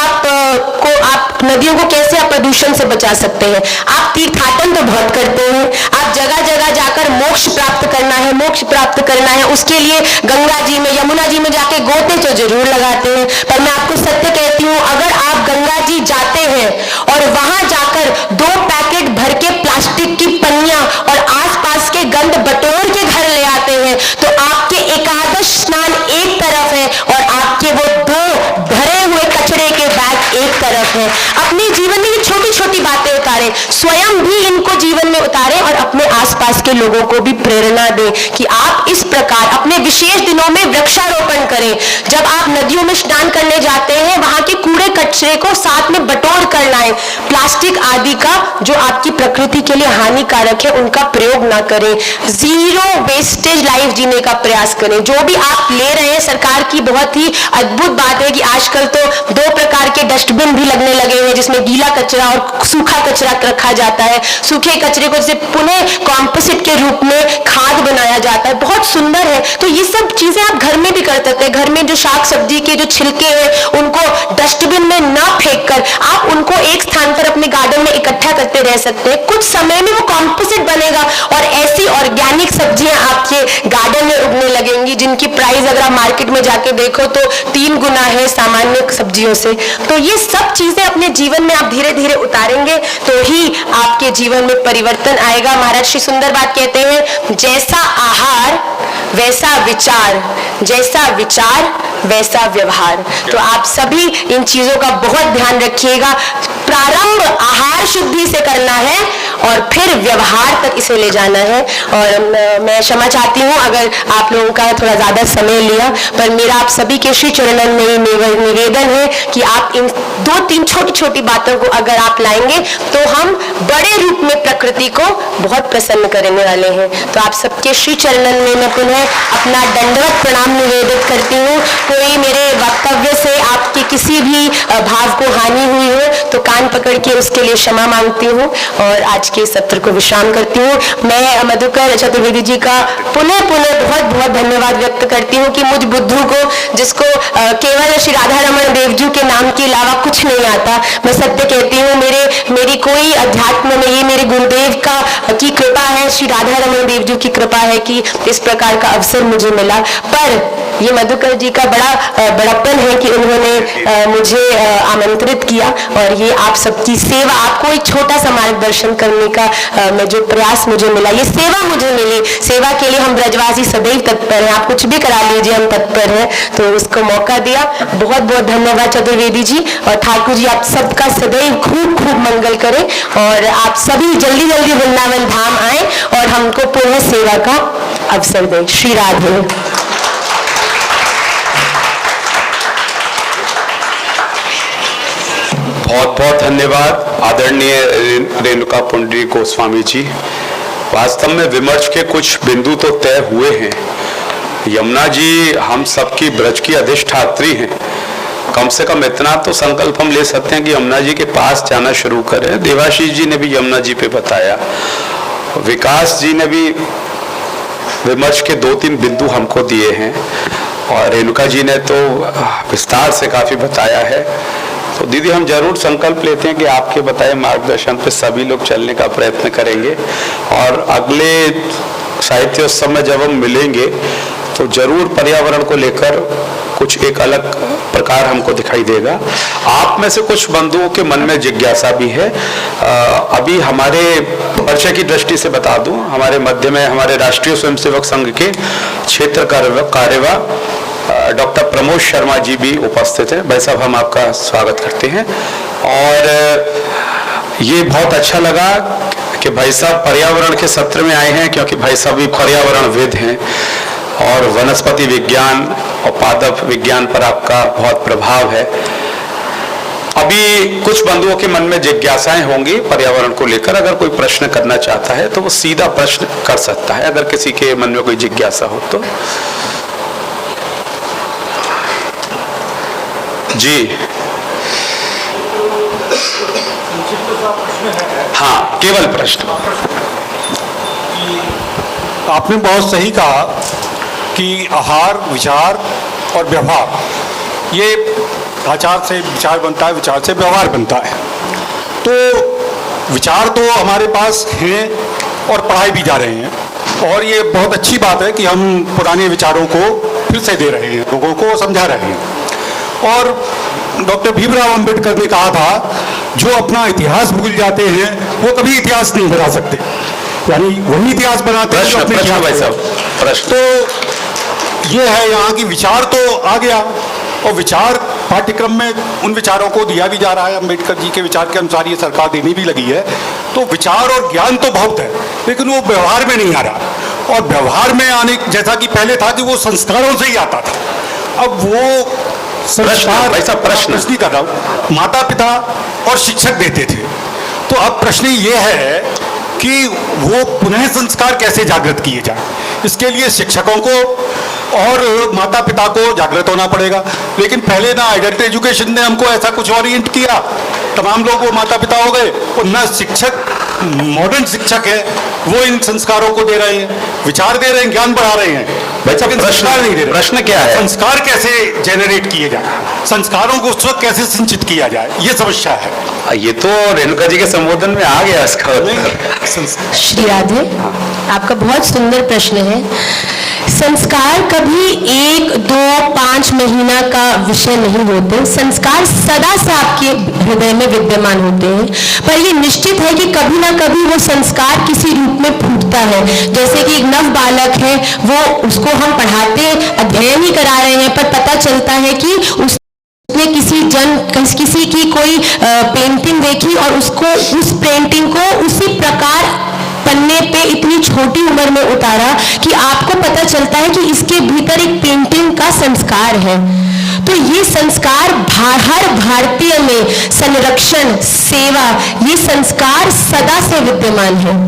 नदियों को कैसे आप प्रदूषण से बचा सकते हैं? आप तीर्थाटन तो बहुत करते हैं, आप जगह जगह जाकर मोक्ष प्राप्त करना है, उसके लिए गंगा जी में, यमुना जी में जाके गोते तो जरूर लगाते हैं। पर मैं आपको सत्य कहती हूँ, अगर आप गंगा जी जाते हैं और वहां जाकर 2 पैकेट भर के प्लास्टिक की पन्नियां और आसपास के गंद बटोर के घर ले आते हैं, तो आपके एकादश स्नान एक तरफ है और आपके वो 2 भरे हुए कचरे के बैग एक तरफ है। अपने जीवन में ये छोटी छोटी बातें उतारें, स्वयं भी इनको जीवन में उतारें और अपने आसपास के लोगों को भी प्रेरणा दें कि आप इस प्रकार अपने विशेष दिनों में वृक्षारोपण करें। जब आप नदियों में स्नान करने जाते हैं, वहां के कूड़े कचरे को साथ में बटोर कर लाएं। प्लास्टिक आदि का जो आपकी प्रकृति के लिए हानिकारक है उनका प्रयोग ना करें। जीरो वेस्टेज लाइफ जीने का प्रयास करें। जो भी आप ले रहे हैं, सरकार की बहुत ही अद्भुत बात है कि आजकल तो 2 प्रकार के डस्टबिन भी लगने लगे हैं, जिसमें गीला कचरा और सूखा कचरा रखा जाता है। सूखे कचरे को जैसे पुनः कॉम्पोसिट के रूप में खाद बनाया जाता है, बहुत सुंदर है। तो ये सब चीजें आप घर में भी कर सकते हैं। घर में जो शाक सब्जी के जो छिलके हैं उनको डस्टबिन में ना फेंक कर आप उनको एक स्थान पर अपने गार्डन में इकट्ठा करते रह सकते हैं। कुछ समय में वो कॉम्पोसिट बनेगा और ऐसी ऑर्गेनिक सब्जियां आपके गार्डन में उगने लगेंगी जिनकी प्राइस अगर आप मार्केट में जाके देखो तो 3 गुना है सामान्य सब्जियों से। तो ये सब चीजें अपने जीवन में आप धीरे धीरे उतारेंगे तो ही आपके जीवन में परिवर्तन आएगा। महाराज श्री सुंदर बात कहते हैं, जैसा आहार वैसा विचार, जैसा विचार वैसा व्यवहार। तो आप सभी इन चीजों का बहुत ध्यान रखिएगा। प्रारंभ आहार शुद्धि से करना है और फिर व्यवहार तक इसे ले जाना है। और मैं क्षमा चाहती हूँ अगर आप लोगों का थोड़ा ज्यादा समय लिया, पर मेरा आप सभी के श्री चरणन में निवेदन है कि आप इन 2-3 छोटी छोटी बातों को अगर आप लाएंगे तो हम बड़े रूप में प्रकृति को बहुत प्रसन्न करने वाले हैं। तो आप सबके श्री चरणन में मैं पुनः अपना दंडवत प्रणाम निवेदित करती हूँ। कोई मेरे वक्तव्य से आपके किसी भी भाव को हानि हुई हो तो कान पकड़ के उसके लिए क्षमा मांगती हूँ और आज के सत्र को विश्राम करती हूँ। मैं मधुकर चतुर्वेदी जी का पुनः बहुत बहुत धन्यवाद व्यक्त करती हूँ कि मुझ बुद्धू को, जिसको केवल श्री राधा रमन देव जी के नाम के अलावा कुछ नहीं आता, मैं सत्य कहती हूँ मेरी कोई अध्यात्म में, ये मेरे गुरुदेव की कृपा है, श्री राधा रमन देव जी की कृपा है कि इस प्रकार का अवसर मुझे मिला। पर ये मधुकर जी का बड़प्पन है कि उन्होंने मुझे आमंत्रित किया और ये आप सबकी सेवा, आपको एक छोटा सा मार्गदर्शन करने का मैं जो प्रयास मुझे मिला, ये सेवा मुझे मिली, सेवा के लिए हम ब्रजवासी सदैव तत्पर हैं। आप कुछ भी करा लीजिए, हम तत्पर हैं। तो उसको मौका दिया, बहुत बहुत धन्यवाद चतुर्वेदी जी और ठाकुर जी, आप सबका सदैव खूब खूब मंगल करें और आप सभी जल्दी जल्दी वृंदावन धाम आए और हमको पुनः सेवा का अवसर दें। श्री राधे। बहुत बहुत धन्यवाद आदरणीय रेणुका पुंडरी गोस्वामी जी। वास्तव में विमर्श के कुछ बिंदु तो तय हुए हैं। यमुना जी हम सबकी ब्रज की अधिष्ठात्री हैं, कम से कम इतना तो संकल्प हम ले सकते हैं कि यमुना जी के पास जाना शुरू करें। देवाशीष जी ने भी यमुना जी पे बताया, विकास जी ने भी विमर्श के 2-3 बिंदु हमको दिए हैं और रेणुका जी ने तो विस्तार से काफी बताया है। तो दीदी हम जरूर संकल्प लेते हैं कि आपके बताए मार्गदर्शन पे सभी लोग चलने का प्रयत्न करेंगे और अगले साहित्योत्सव में जब हम मिलेंगे तो जरूर पर्यावरण को लेकर कुछ एक अलग प्रकार हमको दिखाई देगा। आप में से कुछ बंधुओं के मन में जिज्ञासा भी है। अभी हमारे परिचय की दृष्टि से बता दूं, हमारे मध्य में हमारे राष्ट्रीय स्वयंसेवक संघ के क्षेत्र कार्यवाह डॉक्टर प्रमोद शर्मा जी भी उपस्थित हैं। भाई साहब हम आपका स्वागत करते हैं और ये बहुत अच्छा लगा कि भाई साहब पर्यावरण के सत्र में आए हैं, क्योंकि भाई साहब भी पर्यावरणविद हैं और वनस्पति विज्ञान और पादप विज्ञान पर आपका बहुत प्रभाव है। अभी कुछ बंधुओं के मन में जिज्ञासाएं होंगी पर्यावरण को लेकर, अगर कोई प्रश्न करना चाहता है तो वो सीधा प्रश्न कर सकता है, अगर किसी के मन में कोई जिज्ञासा हो तो। जी हाँ, केवल प्रश्न। आपने बहुत सही कहा कि आहार, विचार और व्यवहार, ये आचार से विचार बनता है, विचार से व्यवहार बनता है। तो विचार तो हमारे पास हैं और पढ़ाए भी जा रहे हैं और ये बहुत अच्छी बात है कि हम पुराने विचारों को फिर से दे रहे हैं, लोगों को समझा रहे हैं। और डॉक्टर भीमराव अंबेडकर ने कहा था, जो अपना इतिहास भूल जाते हैं वो कभी इतिहास नहीं बना सकते, यानी वही इतिहास बनाते हैं जो अपने इतिहास। तो ये है यहाँ की विचार तो आ गया और विचार पाठ्यक्रम में उन विचारों को दिया भी जा रहा है, अंबेडकर जी के विचार के अनुसार ये सरकार देने भी लगी है। तो विचार और ज्ञान तो बहुत है, लेकिन वो व्यवहार में नहीं आ रहा। और व्यवहार में आने, जैसा कि पहले था कि वो संस्कारों से ही आता था, अब वो प्रश्न कर रहा हूँ, माता पिता और शिक्षक देते थे। तो अब प्रश्न ये है कि वो पुनः संस्कार कैसे जागृत किए जाए। इसके लिए शिक्षकों को और माता पिता को जागृत होना पड़ेगा। लेकिन पहले ना एडल्ट एजुकेशन ने हमको ऐसा कुछ ओरिएंट किया, तमाम लोग वो माता पिता हो गए, और ना शिक्षक, मॉडर्न शिक्षक है वो इन संस्कारों को दे रहे हैं, विचार दे रहे हैं, ज्ञान बढ़ा रहे हैं, लेकिन संस्कार नहीं दे रहे। प्रश्न क्या है? संस्कार कैसे जेनरेट किए जाए, संस्कारों को उस वक्त कैसे सिंचित किया जाए, ये समस्या है। ये तो रेणुका जी के संबोधन में आ गया इसका। श्री राधे, आपका बहुत सुंदर प्रश्न है। संस्कार कभी 1, 2, 5 महीना का विषय नहीं होते। संस्कार सदा से आपके हृदय में विद्यमान होते हैं, पर ये निश्चित है कि कभी ना कभी वो संस्कार किसी रूप में फूटता है। जैसे कि एक नव बालक है, वो उसको हम पढ़ाते, अध्ययन ही करा रहे हैं, पर पता चलता है कि उस उसने किसी की कोई पेंटिंग देखी और उसको उस पेंटिंग को उसी प्रकार पन्ने पे इतनी छोटी उम्र में उतारा कि आपको पता चलता है कि इसके भीतर एक पेंटिंग का संस्कार है। तो ये संस्कार हर भारतीय में संरक्षण, सेवा, ये संस्कार सदा से विद्यमान है।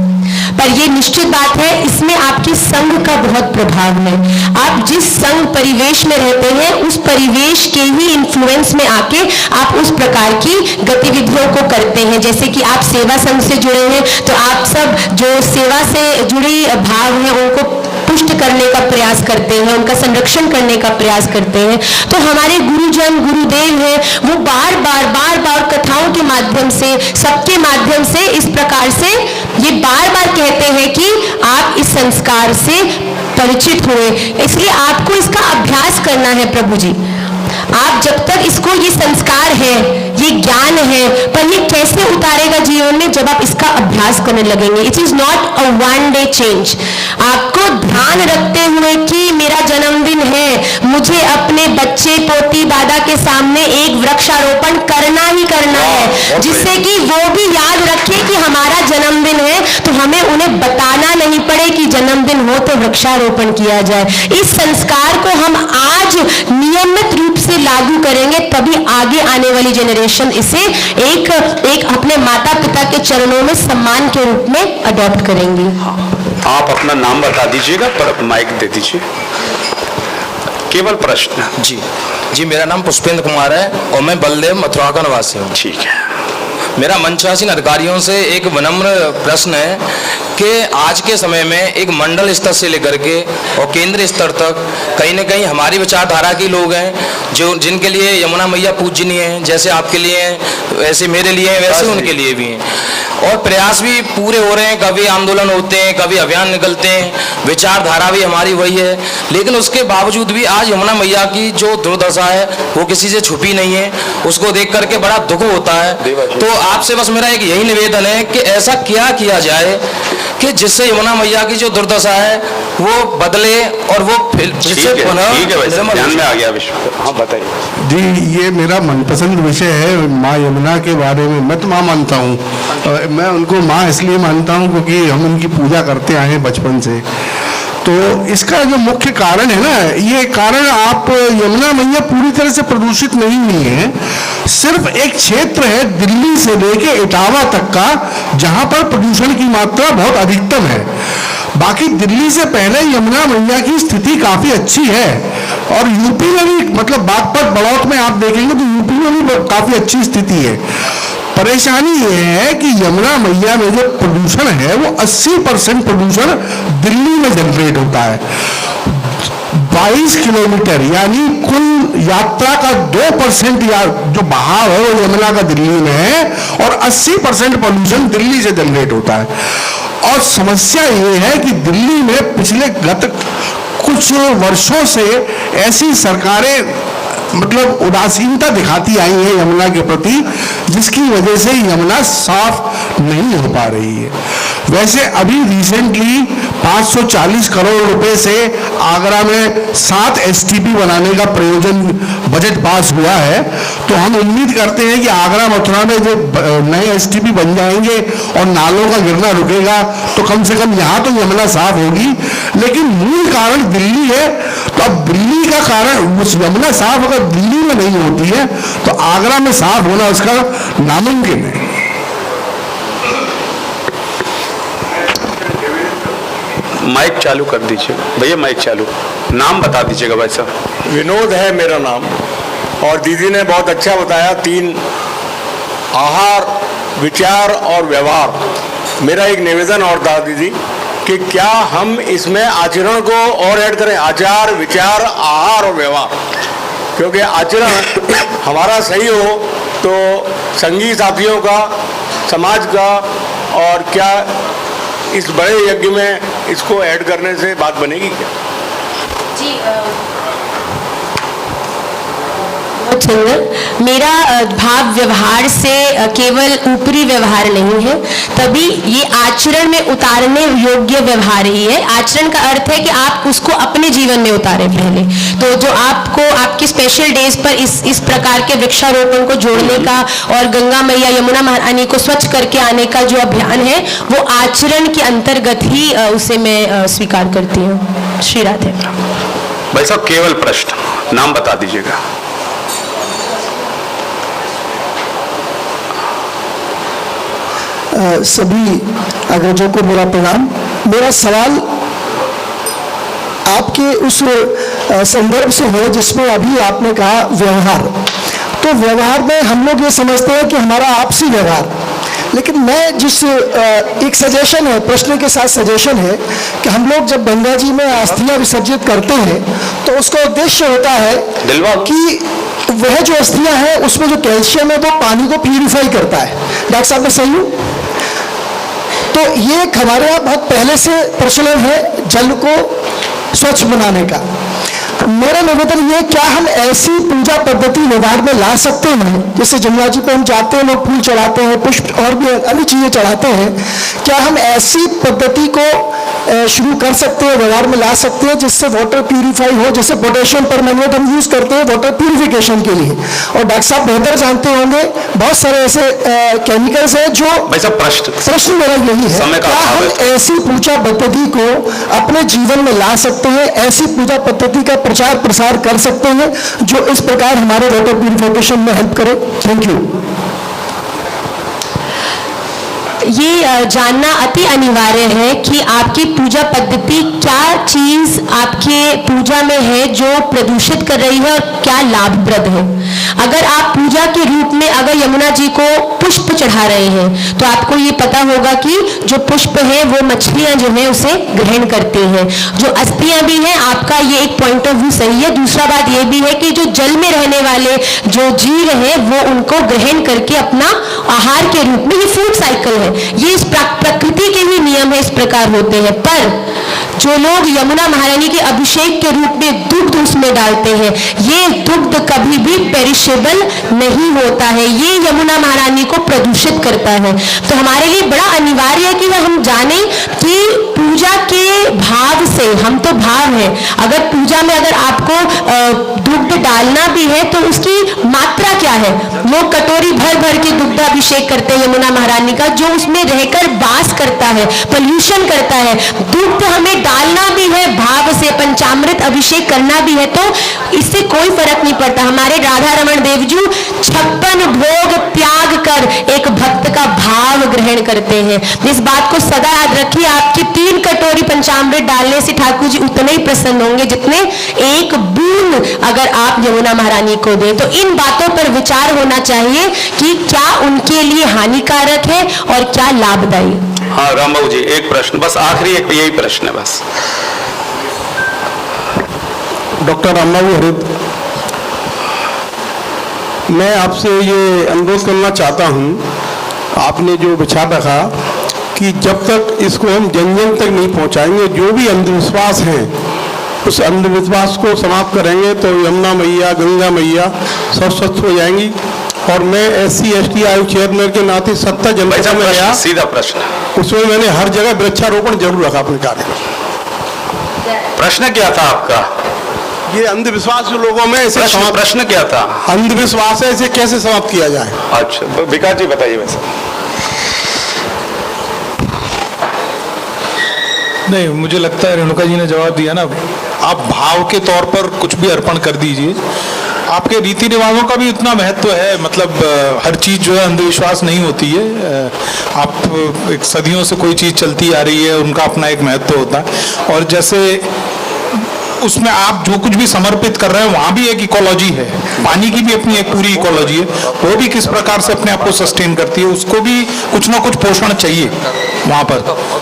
पर ये निश्चित बात है, इसमें आपके संघ का बहुत प्रभाव है। आप जिस संघ परिवेश में रहते हैं, उस परिवेश के ही इन्फ्लुएंस में आके आप उस प्रकार की गतिविधियों को करते हैं। जैसे कि आप सेवा संघ से जुड़े हैं, तो आप सब जो सेवा से जुड़ी भाव हैं उनको पुष्ट करने का प्रयास करते हैं, उनका संरक्षण करने का प्रयास करते हैं। तो हमारे गुरुजन, गुरुदेव हैं, वो बार बार कथाओं के माध्यम से, सबके माध्यम से इस प्रकार से ये बार बार कहते हैं कि आप इस संस्कार से परिचित हुए। इसलिए आपको इसका अभ्यास करना है प्रभु जी। आप जब तक इसको, ये संस्कार है, ये ज्ञान है, पर ये कैसे उतारेगा जीवन में, जब आप इसका अभ्यास करने लगेंगे। It is not a one day change. आपको ध्यान रखते हुए कि मेरा जन्मदिन है, मुझे अपने बच्चे, पोती, दादा के सामने एक वृक्षारोपण करना ही करना है, जिससे कि वो भी याद रखे कि हमारा जन्मदिन है, तो हमें उन्हें बताना नहीं पड़े कि जन्मदिन हो तो वृक्षारोपण किया जाए। इस संस्कार को हम आज नियमित रूप से लागू करेंगे, तभी आगे आने वाली जनरेशन इसे एक अपने माता पिता के चरणों में सम्मान के रूप में अडॉप्ट करेंगी। आप अपना नाम बता दीजिएगा, पर माइक दे दीजिए। केवल प्रश्न। जी मेरा नाम पुष्पेंद्र कुमार है और मैं बलदेव मथुरा का निवासी हूँ। ठीक है। मेरा मंचासीन अधिकारियों से एक विनम्र प्रश्न है कि आज के समय में एक मंडल स्तर से लेकर के और केंद्र स्तर तक कहीं ना कहीं हमारी विचारधारा के लोग हैं जो जिनके लिए यमुना मैया पूजनीय है, जैसे आपके लिए हैं, वैसे मेरे लिए हैं, वैसे उनके लिए भी हैं। और प्रयास भी पूरे हो रहे हैं, कभी आंदोलन होते हैं, कभी अभियान निकलते हैं, विचारधारा भी हमारी वही है, लेकिन उसके बावजूद भी आज यमुना मैया की जो दुर्दशा है वो किसी से छुपी नहीं है। उसको देख करके बड़ा दुख होता है। तो आपसे बस मेरा एक यही निवेदन है कि ऐसा क्या किया जाए कि जिससे यमुना मैया की जो दुर्दशा है वो बदले और वो फिर से पुनः ध्यान में आ गया विश्व। हाँ बताइए जी, ये मेरा मनपसंद विषय है माँ यमुना के बारे में। मैं तो माँ मानता हूँ, मैं उनको माँ इसलिए मानता हूँ क्योंकि हम उनकी पूजा करते आए हैं बचपन से। तो इसका जो मुख्य कारण है ना, ये कारण आप यमुना मैया पूरी तरह से प्रदूषित नहीं हुई है। सिर्फ एक क्षेत्र है दिल्ली से लेके इटावा तक का जहां पर प्रदूषण की मात्रा बहुत अधिकतम है। बाकी दिल्ली से पहले यमुना मैया की स्थिति काफी अच्छी है और यूपी में भी, मतलब बागपत बड़ौत में आप देखेंगे तो यूपी में भी काफी अच्छी स्थिति है। परेशानी ये है कि यमुना मैया में जो प्रदूषण है वो 80% प्रदूषण दिल्ली में जनरेट होता है। 22 किलोमीटर यानी कुल यात्रा का 2% या जो बहाव है वो यमुना का दिल्ली में है और 80% पोल्यूशन दिल्ली से जनरेट होता है। और समस्या ये है कि दिल्ली में पिछले गत कुछ वर्षों से ऐसी सरकारें मतलब उदासीनता दिखाती आई है यमुना के प्रति, जिसकी वजह से यमुना साफ नहीं हो पा रही है। वैसे अभी रिसेंटली 540 करोड़ रुपए से आगरा में 7 एसटीपी बनाने का प्रयोजन बजट पास हुआ है। तो हम उम्मीद करते हैं कि आगरा मथुरा में जो नए एसटीपी बन जाएंगे और नालों का गिरना रुकेगा तो कम से कम यहाँ तो यमुना साफ होगी। लेकिन मूल कारण दिल्ली है, तो अब दिल्ली का कारण, उस यमुना साफ अगर दिल्ली में नहीं होती है तो आगरा में साफ होना उसका नामुमकिन है। माइक चालू कर दीजिए भैया, माइक चालू। नाम बता दीजिएगा भाई साहब। विनोद है मेरा नाम। और दीदी ने बहुत अच्छा बताया, 3 आहार, विचार और व्यवहार। मेरा एक निवेदन और था दीदी कि क्या हम इसमें आचरण को और ऐड करें, आचार, विचार, आहार और व्यवहार। क्योंकि आचरण हमारा सही हो तो संगी साथियों का, समाज का, और क्या इस बड़े यज्ञ में इसको ऐड करने से बात बनेगी क्या? जी पुच्छेंगे। मेरा भाव व्यवहार से केवल ऊपरी व्यवहार नहीं है, तभी ये आचरण में उतारने योग्य व्यवहार ही है। आचरण का अर्थ है कि आप उसको अपने जीवन में उतारें पहले। तो जो आपको आपके स्पेशल डेज पर इस प्रकार के वृक्षारोपण को जोड़ने का और गंगा मैया यमुना महारानी को स्वच्छ करके आने का जो अभियान है, वो आचरण के अंतर्गत ही उसे मैं स्वीकार करती हूँ। श्री राधे। भाई साहब केवल प्रश्न, नाम बता दीजिएगा। सभी अग्रजों को मेरा प्रणाम। मेरा सवाल आपके उस संदर्भ से है जिसमें अभी आपने कहा व्यवहार। तो व्यवहार में हम लोग ये समझते हैं कि हमारा आपसी व्यवहार, लेकिन मैं जिस एक सजेशन है, प्रश्न के साथ सजेशन है कि हम लोग जब गंगा जी में अस्थियां विसर्जित करते हैं तो उसका उद्देश्य होता है कि वह जो अस्थियां हैं उसमें जो कैल्शियम है वो पानी को प्यूरिफाई करता है। डॉक्टर साहब मैं सही हूँ? तो ये हमारे यहाँ बहुत पहले से प्रचलन है जल को स्वच्छ बनाने का। मेरा निवेदन ये, क्या हम ऐसी पूजा पद्धति व्यवहार में ला सकते हैं, जैसे जमुना जी पे हम जाते हैं, लोग फूल चढ़ाते हैं, पुष्प और भी अन्य चीजें चढ़ाते हैं, क्या हम ऐसी पद्धति को शुरू कर सकते हैं, व्यवहार में ला सकते हैं जिससे वाटर प्यूरिफाई हो? जैसे पोटेशियम परमैंगनेट हम यूज करते हैं वाटर प्यूरिफिकेशन के लिए, और डॉक्टर साहब बेहतर जानते होंगे बहुत सारे ऐसे केमिकल्स हैं जो। प्रश्न मेरा यही है, क्या हम ऐसी पूजा पद्धति को अपने जीवन में ला सकते हैं, ऐसी पूजा पद्धति का प्रचार प्रसार कर सकते हैं जो इस प्रकार हमारे वाटर प्यूरिफिकेशन में हेल्प करे? Thank you. ये जानना अति अनिवार्य है कि आपकी पूजा पद्धति क्या चीज आपके पूजा में है जो प्रदूषित कर रही है और क्या लाभप्रद है। अगर आप पूजा के रूप में अगर यमुना जी को पुष्प चढ़ा रहे हैं तो आपको ये पता होगा कि जो पुष्प है वो मछलियां जो है उसे ग्रहण करती हैं। जो अस्थियां भी हैं, आपका ये एक पॉइंट ऑफ व्यू सही है। दूसरा बात ये भी है कि जो जल में रहने वाले जो जीव हैं वो उनको ग्रहण करके अपना आहार के रूप में, ये फूड साइकिल है, ये इस प्रकृति के ही नियम है, इस प्रकार होते हैं। पर जो लोग यमुना महारानी के अभिषेक के रूप में दुग्ध उसमें डालते हैं, ये दुग्ध कभी भी पेरिशेबल नहीं होता है, ये यमुना महारानी को प्रदूषित करता है। तो हमारे लिए बड़ा अनिवार्य है कि हम जानें कि पूजा के भाव से, हम तो भाव है, अगर पूजा में अगर आपको दुग्ध डालना भी है तो उसकी मात्रा क्या है। लोग कटोरी भर भर के दुग्ध अभिषेक करते हैं यमुना महारानी का, जो उसमें रहकर वास करता है, पोल्यूशन करता है। दुग्ध हमें डालना भी है भाव से, पंचामृत अभिषेक करना भी है, तो इससे कोई फर्क नहीं पड़ता। हमारे राधा रमण देवजू 56 भोग त्याग कर एक भक्त का भाव ग्रहण करते हैं। इस बात को सदा याद रखिए। आपकी 3 कटोरी पंचामृत डालने से ठाकुर जी उतने ही प्रसन्न होंगे जितने एक बूंद अगर आप यमुना महारानी को दें। तो इन बातों पर विचार होना चाहिए कि क्या उनके लिए हानिकारक है और क्या लाभदायी। हाँ रामबाबू जी, एक प्रश्न बस, आखिरी एक यही प्रश्न है बस। डॉक्टर रामबाबू हरिद, मैं आपसे ये अनुरोध करना चाहता हूँ, आपने जो विचार रखा कि जब तक इसको हम जन जन तक नहीं पहुँचाएंगे, जो भी अंधविश्वास हैं उस अंधविश्वास को समाप्त करेंगे तो यमुना मैया, गंगा मैया सब स्वच्छ हो जाएंगी। और मैं SC/ST आयोग चेयरमैन के नाते 70 जनपदों में गया, सीधा प्रश्न, उसमें मैंने हर जगह वृक्षारोपण जरूर रखा अपने कार्य में। प्रश्न क्या था आपका? ये अंधविश्वास जो लोगों में ऐसे प्रश्न क्या था? अंधविश्वास है, इसे कैसे समाप्त किया जाए? अच्छा विकास जी बताइए। वैसे नहीं, मुझे लगता है रेणुका जी ने जवाब दिया ना। आप भाव के तौर पर कुछ भी अर्पण कर दीजिए। आपके रीति रिवाजों का भी उतना महत्व है, मतलब हर चीज़ जो है अंधविश्वास नहीं होती है। आप एक सदियों से कोई चीज़ चलती आ रही है, उनका अपना एक महत्व होता है। और जैसे उसमें आप जो कुछ भी समर्पित कर रहे हैं वहाँ भी एक इकोलॉजी है, पानी की भी अपनी एक पूरी इकोलॉजी है, वो भी किस प्रकार से अपने आप को सस्टेन करती है, उसको भी कुछ ना कुछ पोषण चाहिए वहाँ पर।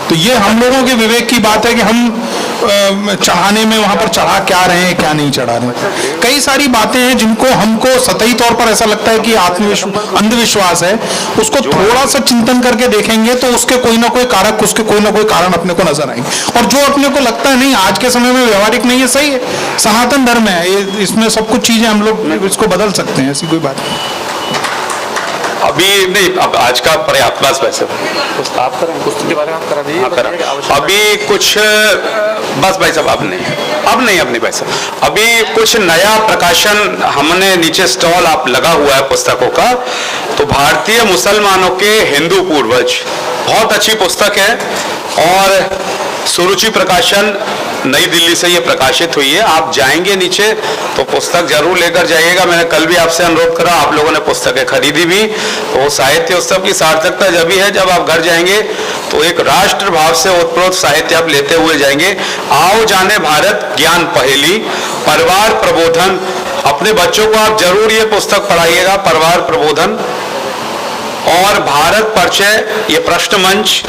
तो ये हम लोगों के विवेक की बात है कि हम चढ़ाने में वहां पर चढ़ा क्या रहे हैं, क्या नहीं चढ़ा रहे हैं। कई सारी बातें हैं जिनको हमको सतही तौर पर ऐसा लगता है कि अंधविश्वास है, उसको थोड़ा सा चिंतन करके देखेंगे तो उसके कोई ना कोई कारक, उसके कोई ना कोई कारण अपने को नजर आएंगे। और जो अपने को लगता है नहीं आज के समय में व्यवहारिक नहीं है, सही है, सनातन धर्म है, इसमें सब कुछ चीजें हम लोग इसको बदल सकते हैं, ऐसी कोई बात नहीं। अभी नहीं, अब आज का पर्याप्त बस वैसे आप करें पुस्तक के बारे में, आप करा दीजिए। अभी कुछ बस भाई साहब, अब नहीं भाई साहब, अभी कुछ नया प्रकाशन हमने नीचे स्टॉल आप लगा हुआ है पुस्तकों का। तो भारतीय मुसलमानों के हिंदू पूर्वज, बहुत अच्छी पुस्तक है और सुरुचि प्रकाशन नई दिल्ली से ये प्रकाशित हुई है। आप जाएंगे नीचे तो पुस्तक जरूर लेकर जाइएगा। मैंने कल भी आपसे अनुरोध करा, आप लोगों ने पुस्तकें खरीदी भी। तो वो साहित्य उत्सव की सार्थकता जब ही है जब आप घर जाएंगे तो एक राष्ट्र भाव से ओतप्रोत साहित्य आप लेते हुए जाएंगे। आओ जाने भारत ज्ञान पहेली, परिवार प्रबोधन, अपने बच्चों को आप जरूर ये पुस्तक पढ़ाइएगा, परिवार प्रबोधन। और भारत परिचय, ये प्रश्न मंच,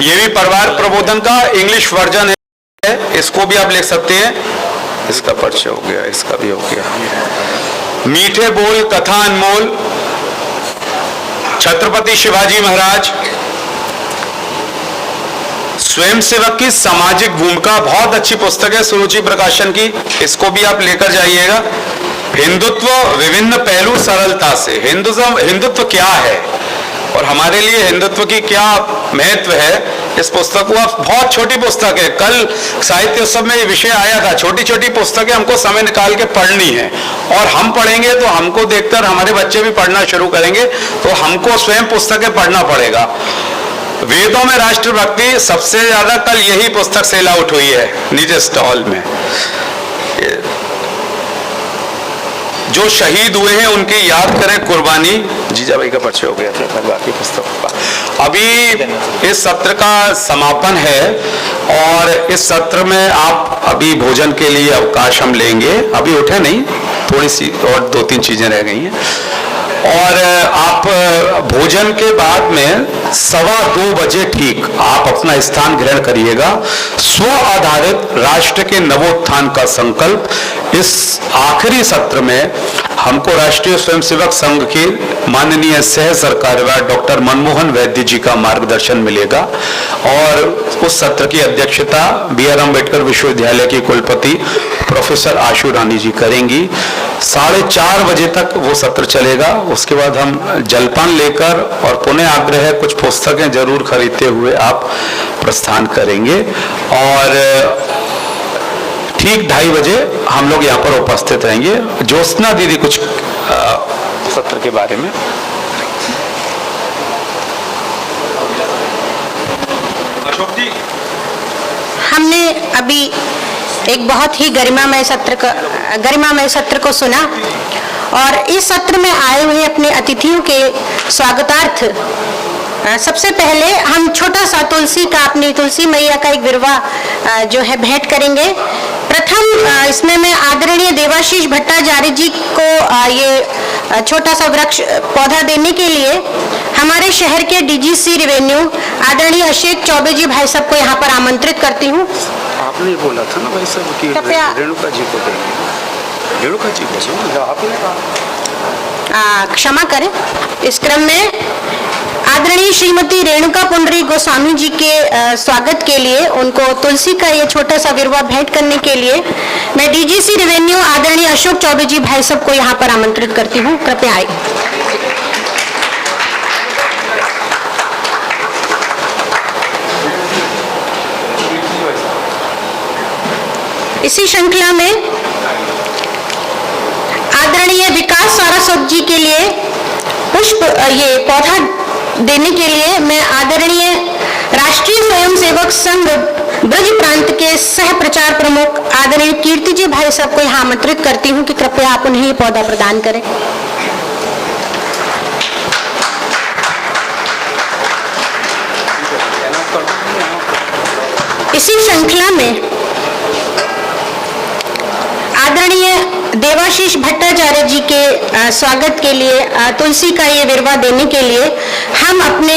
ये भी परिवार प्रबोधन का इंग्लिश वर्जन है, इसको भी आप लिख सकते हैं। इसका परिचय हो गया, इसका भी हो गया। मीठे बोल कथा अनमोल, छत्रपति शिवाजी महाराज, स्वयंसेवक की सामाजिक भूमिका, बहुत अच्छी पुस्तक है सुरुचि प्रकाशन की, इसको भी आप लेकर जाइएगा। हिंदुत्व विभिन्न पहलू सरलता से, हिंदुत्व क्या है और हमारे लिए हिंदुत्व की क्या महत्व है, इस पुस्तक को आप, बहुत छोटी पुस्तक है, कल साहित्य उत्सव में ये विषय आया था, छोटी छोटी पुस्तकें हमको समय निकाल के पढ़नी है। और हम पढ़ेंगे तो हमको देखकर हमारे बच्चे भी पढ़ना शुरू करेंगे, तो हमको स्वयं पुस्तकें पढ़ना पड़ेगा। वेदों में राष्ट्रभक्ति, सबसे ज्यादा कल यही पुस्तक सेल आउट हुई है नीचे स्टॉल में। जो शहीद हुए हैं उनकी याद करें कुर्बानी, जीजा भाई का परिचय हो गया था, बाकी पुस्तकों का। अभी इस सत्र का समापन है और इस सत्र में आप अभी भोजन के लिए अवकाश हम लेंगे, अभी उठे नहीं, थोड़ी सी और 2-3 चीजें रह गई हैं। और आप भोजन के बाद में 2:15 बजे ठीक आप अपना स्थान ग्रहण करिएगा। स्व आधारित राष्ट्र के नवोत्थान का संकल्प, इस आखिरी सत्र में हमको राष्ट्रीय स्वयंसेवक संघ के माननीय सह सरकार्यवाह डॉक्टर मनमोहन वैद्य जी का मार्गदर्शन मिलेगा और उस सत्र की अध्यक्षता BR अम्बेडकर विश्वविद्यालय की कुलपति प्रोफेसर आशु रानी जी करेंगी। 4:30 बजे तक वो सत्र चलेगा। उसके बाद हम जलपान लेकर और पुनः आग्रह है कुछ पुस्तकें जरूर खरीदते हुए आप प्रस्थान करेंगे और ठीक 2:30 बजे हम लोग यहाँ पर उपस्थित रहेंगे। ज्योत्सना दीदी कुछ सत्र के बारे में। अशोक जी, हमने अभी एक बहुत ही गरिमामय सत्र को सुना और इस सत्र में आए हुए अपने अतिथियों के स्वागतार्थ सबसे पहले हम छोटा सा तुलसी का, अपनी तुलसी मैया का एक विरवा जो है भेंट करेंगे। प्रथम इसमें मैं आदरणीय देवाशीष भट्टाचार्य जी को ये छोटा सा वृक्ष पौधा देने के लिए हमारे शहर के DGC रेवेन्यू आदरणीय अशोक चौबे जी भाई साहब को यहाँ पर आमंत्रित करती हूँ। आपने बोला था ना भाई साहब कि रेणुका जी को देंगे, रेणुका जी को आपने कहा। क्षमा करें। इस क्रम में आदरणीय श्रीमती रेणुका पुंडरी गोस्वामी जी के स्वागत के लिए उनको तुलसी का ये छोटा सा विरवा भेंट करने के लिए मैं DGC रेवेन्यू आदरणीय अशोक चौबे जी भाई साहब को यहाँ पर आमंत्रित करती हूँ। कृपया आए। इसी श्रृंखला में आदरणीय विकास सारस्वत जी के लिए पुष्प ये पौधा देने के लिए मैं आदरणीय राष्ट्रीय स्वयंसेवक संघ ब्रज प्रांत के सह प्रचार प्रमुख आदरणीय कीर्ति जी भाई साहब को यहाँ आमंत्रित करती हूँ कि कृपया आप उन्हें ये पौधा प्रदान करें। इसी श्रृंखला में आदरणीय देवाशीष भट्टाचार्य जी के स्वागत के लिए तुलसी का ये विरवा देने के लिए हम अपने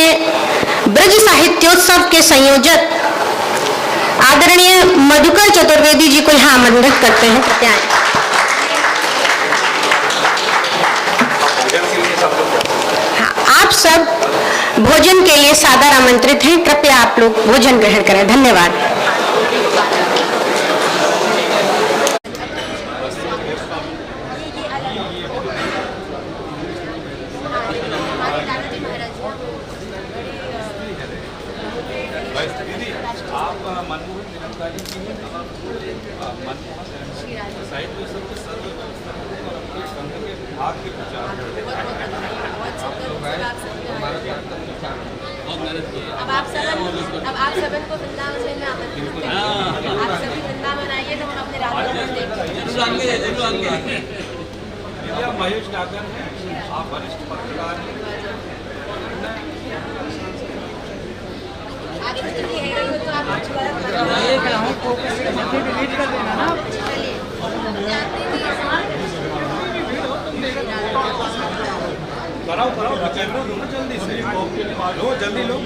ब्रज साहित्योत्सव के संयोजक आदरणीय मधुकर चतुर्वेदी जी को यहाँ आमंत्रित करते हैं, कृपया आएं। हाँ, आप सब भोजन के लिए सादर आमंत्रित हैं, कृपया आप लोग भोजन ग्रहण करें। धन्यवाद। अब आप सबन को वृंदावन से में आमंत्रित करते हैं। आप सभी वृंदावन आइए तो हम अपने राधा रमन देखेंगे। महेश नागर हैं, आप वरिष्ठ पत्रकार हैं। आगे चलिए है तो आप डिलीट कर देना ना। चलिए कराओ कैमरा लो ना जल्दी से, लो जल्दी लो।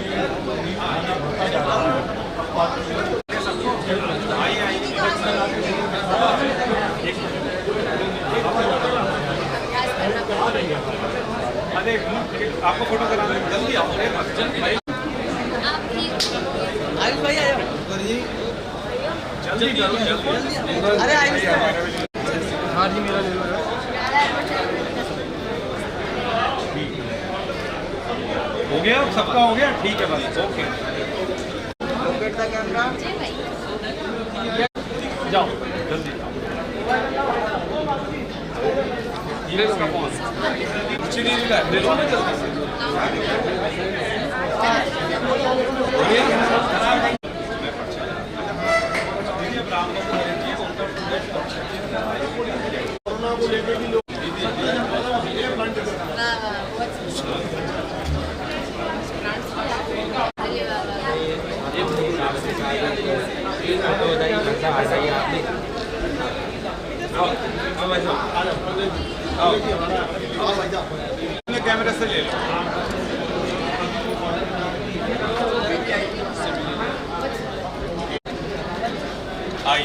अरे आपको फोटो कराना है, जल्दी आओ, जल्दी अरे हाँ जी मेरा हो गया, सबका हो गया, ठीक है बस, ओके। जाओ जल्दी जाओ। ये इसका कौन? चिड़ी ले लो ना जल्दी से। हो गया? कोरोना को लेकर भी लोग कैमरे से ले लो। आई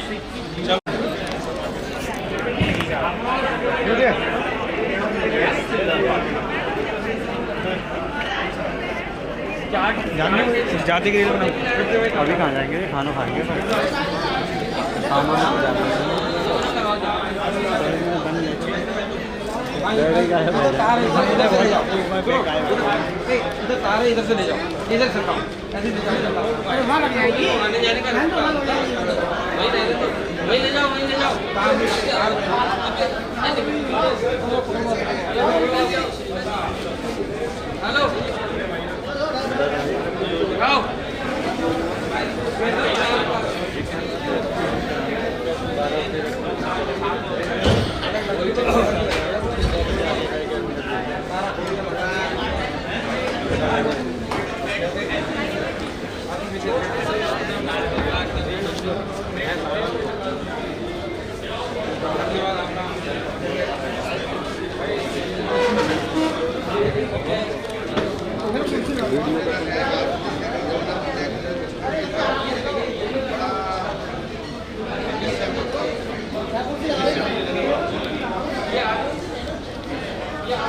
जाते के लिए अभी कहाँ जाएंगे, खाना खाएंगे तारे इधर से ले जाओ, इधर से खाओ, ऐसे ले जाओ, वही ले जाओ, वही ले जाओ। हेलो आओ। Yeah.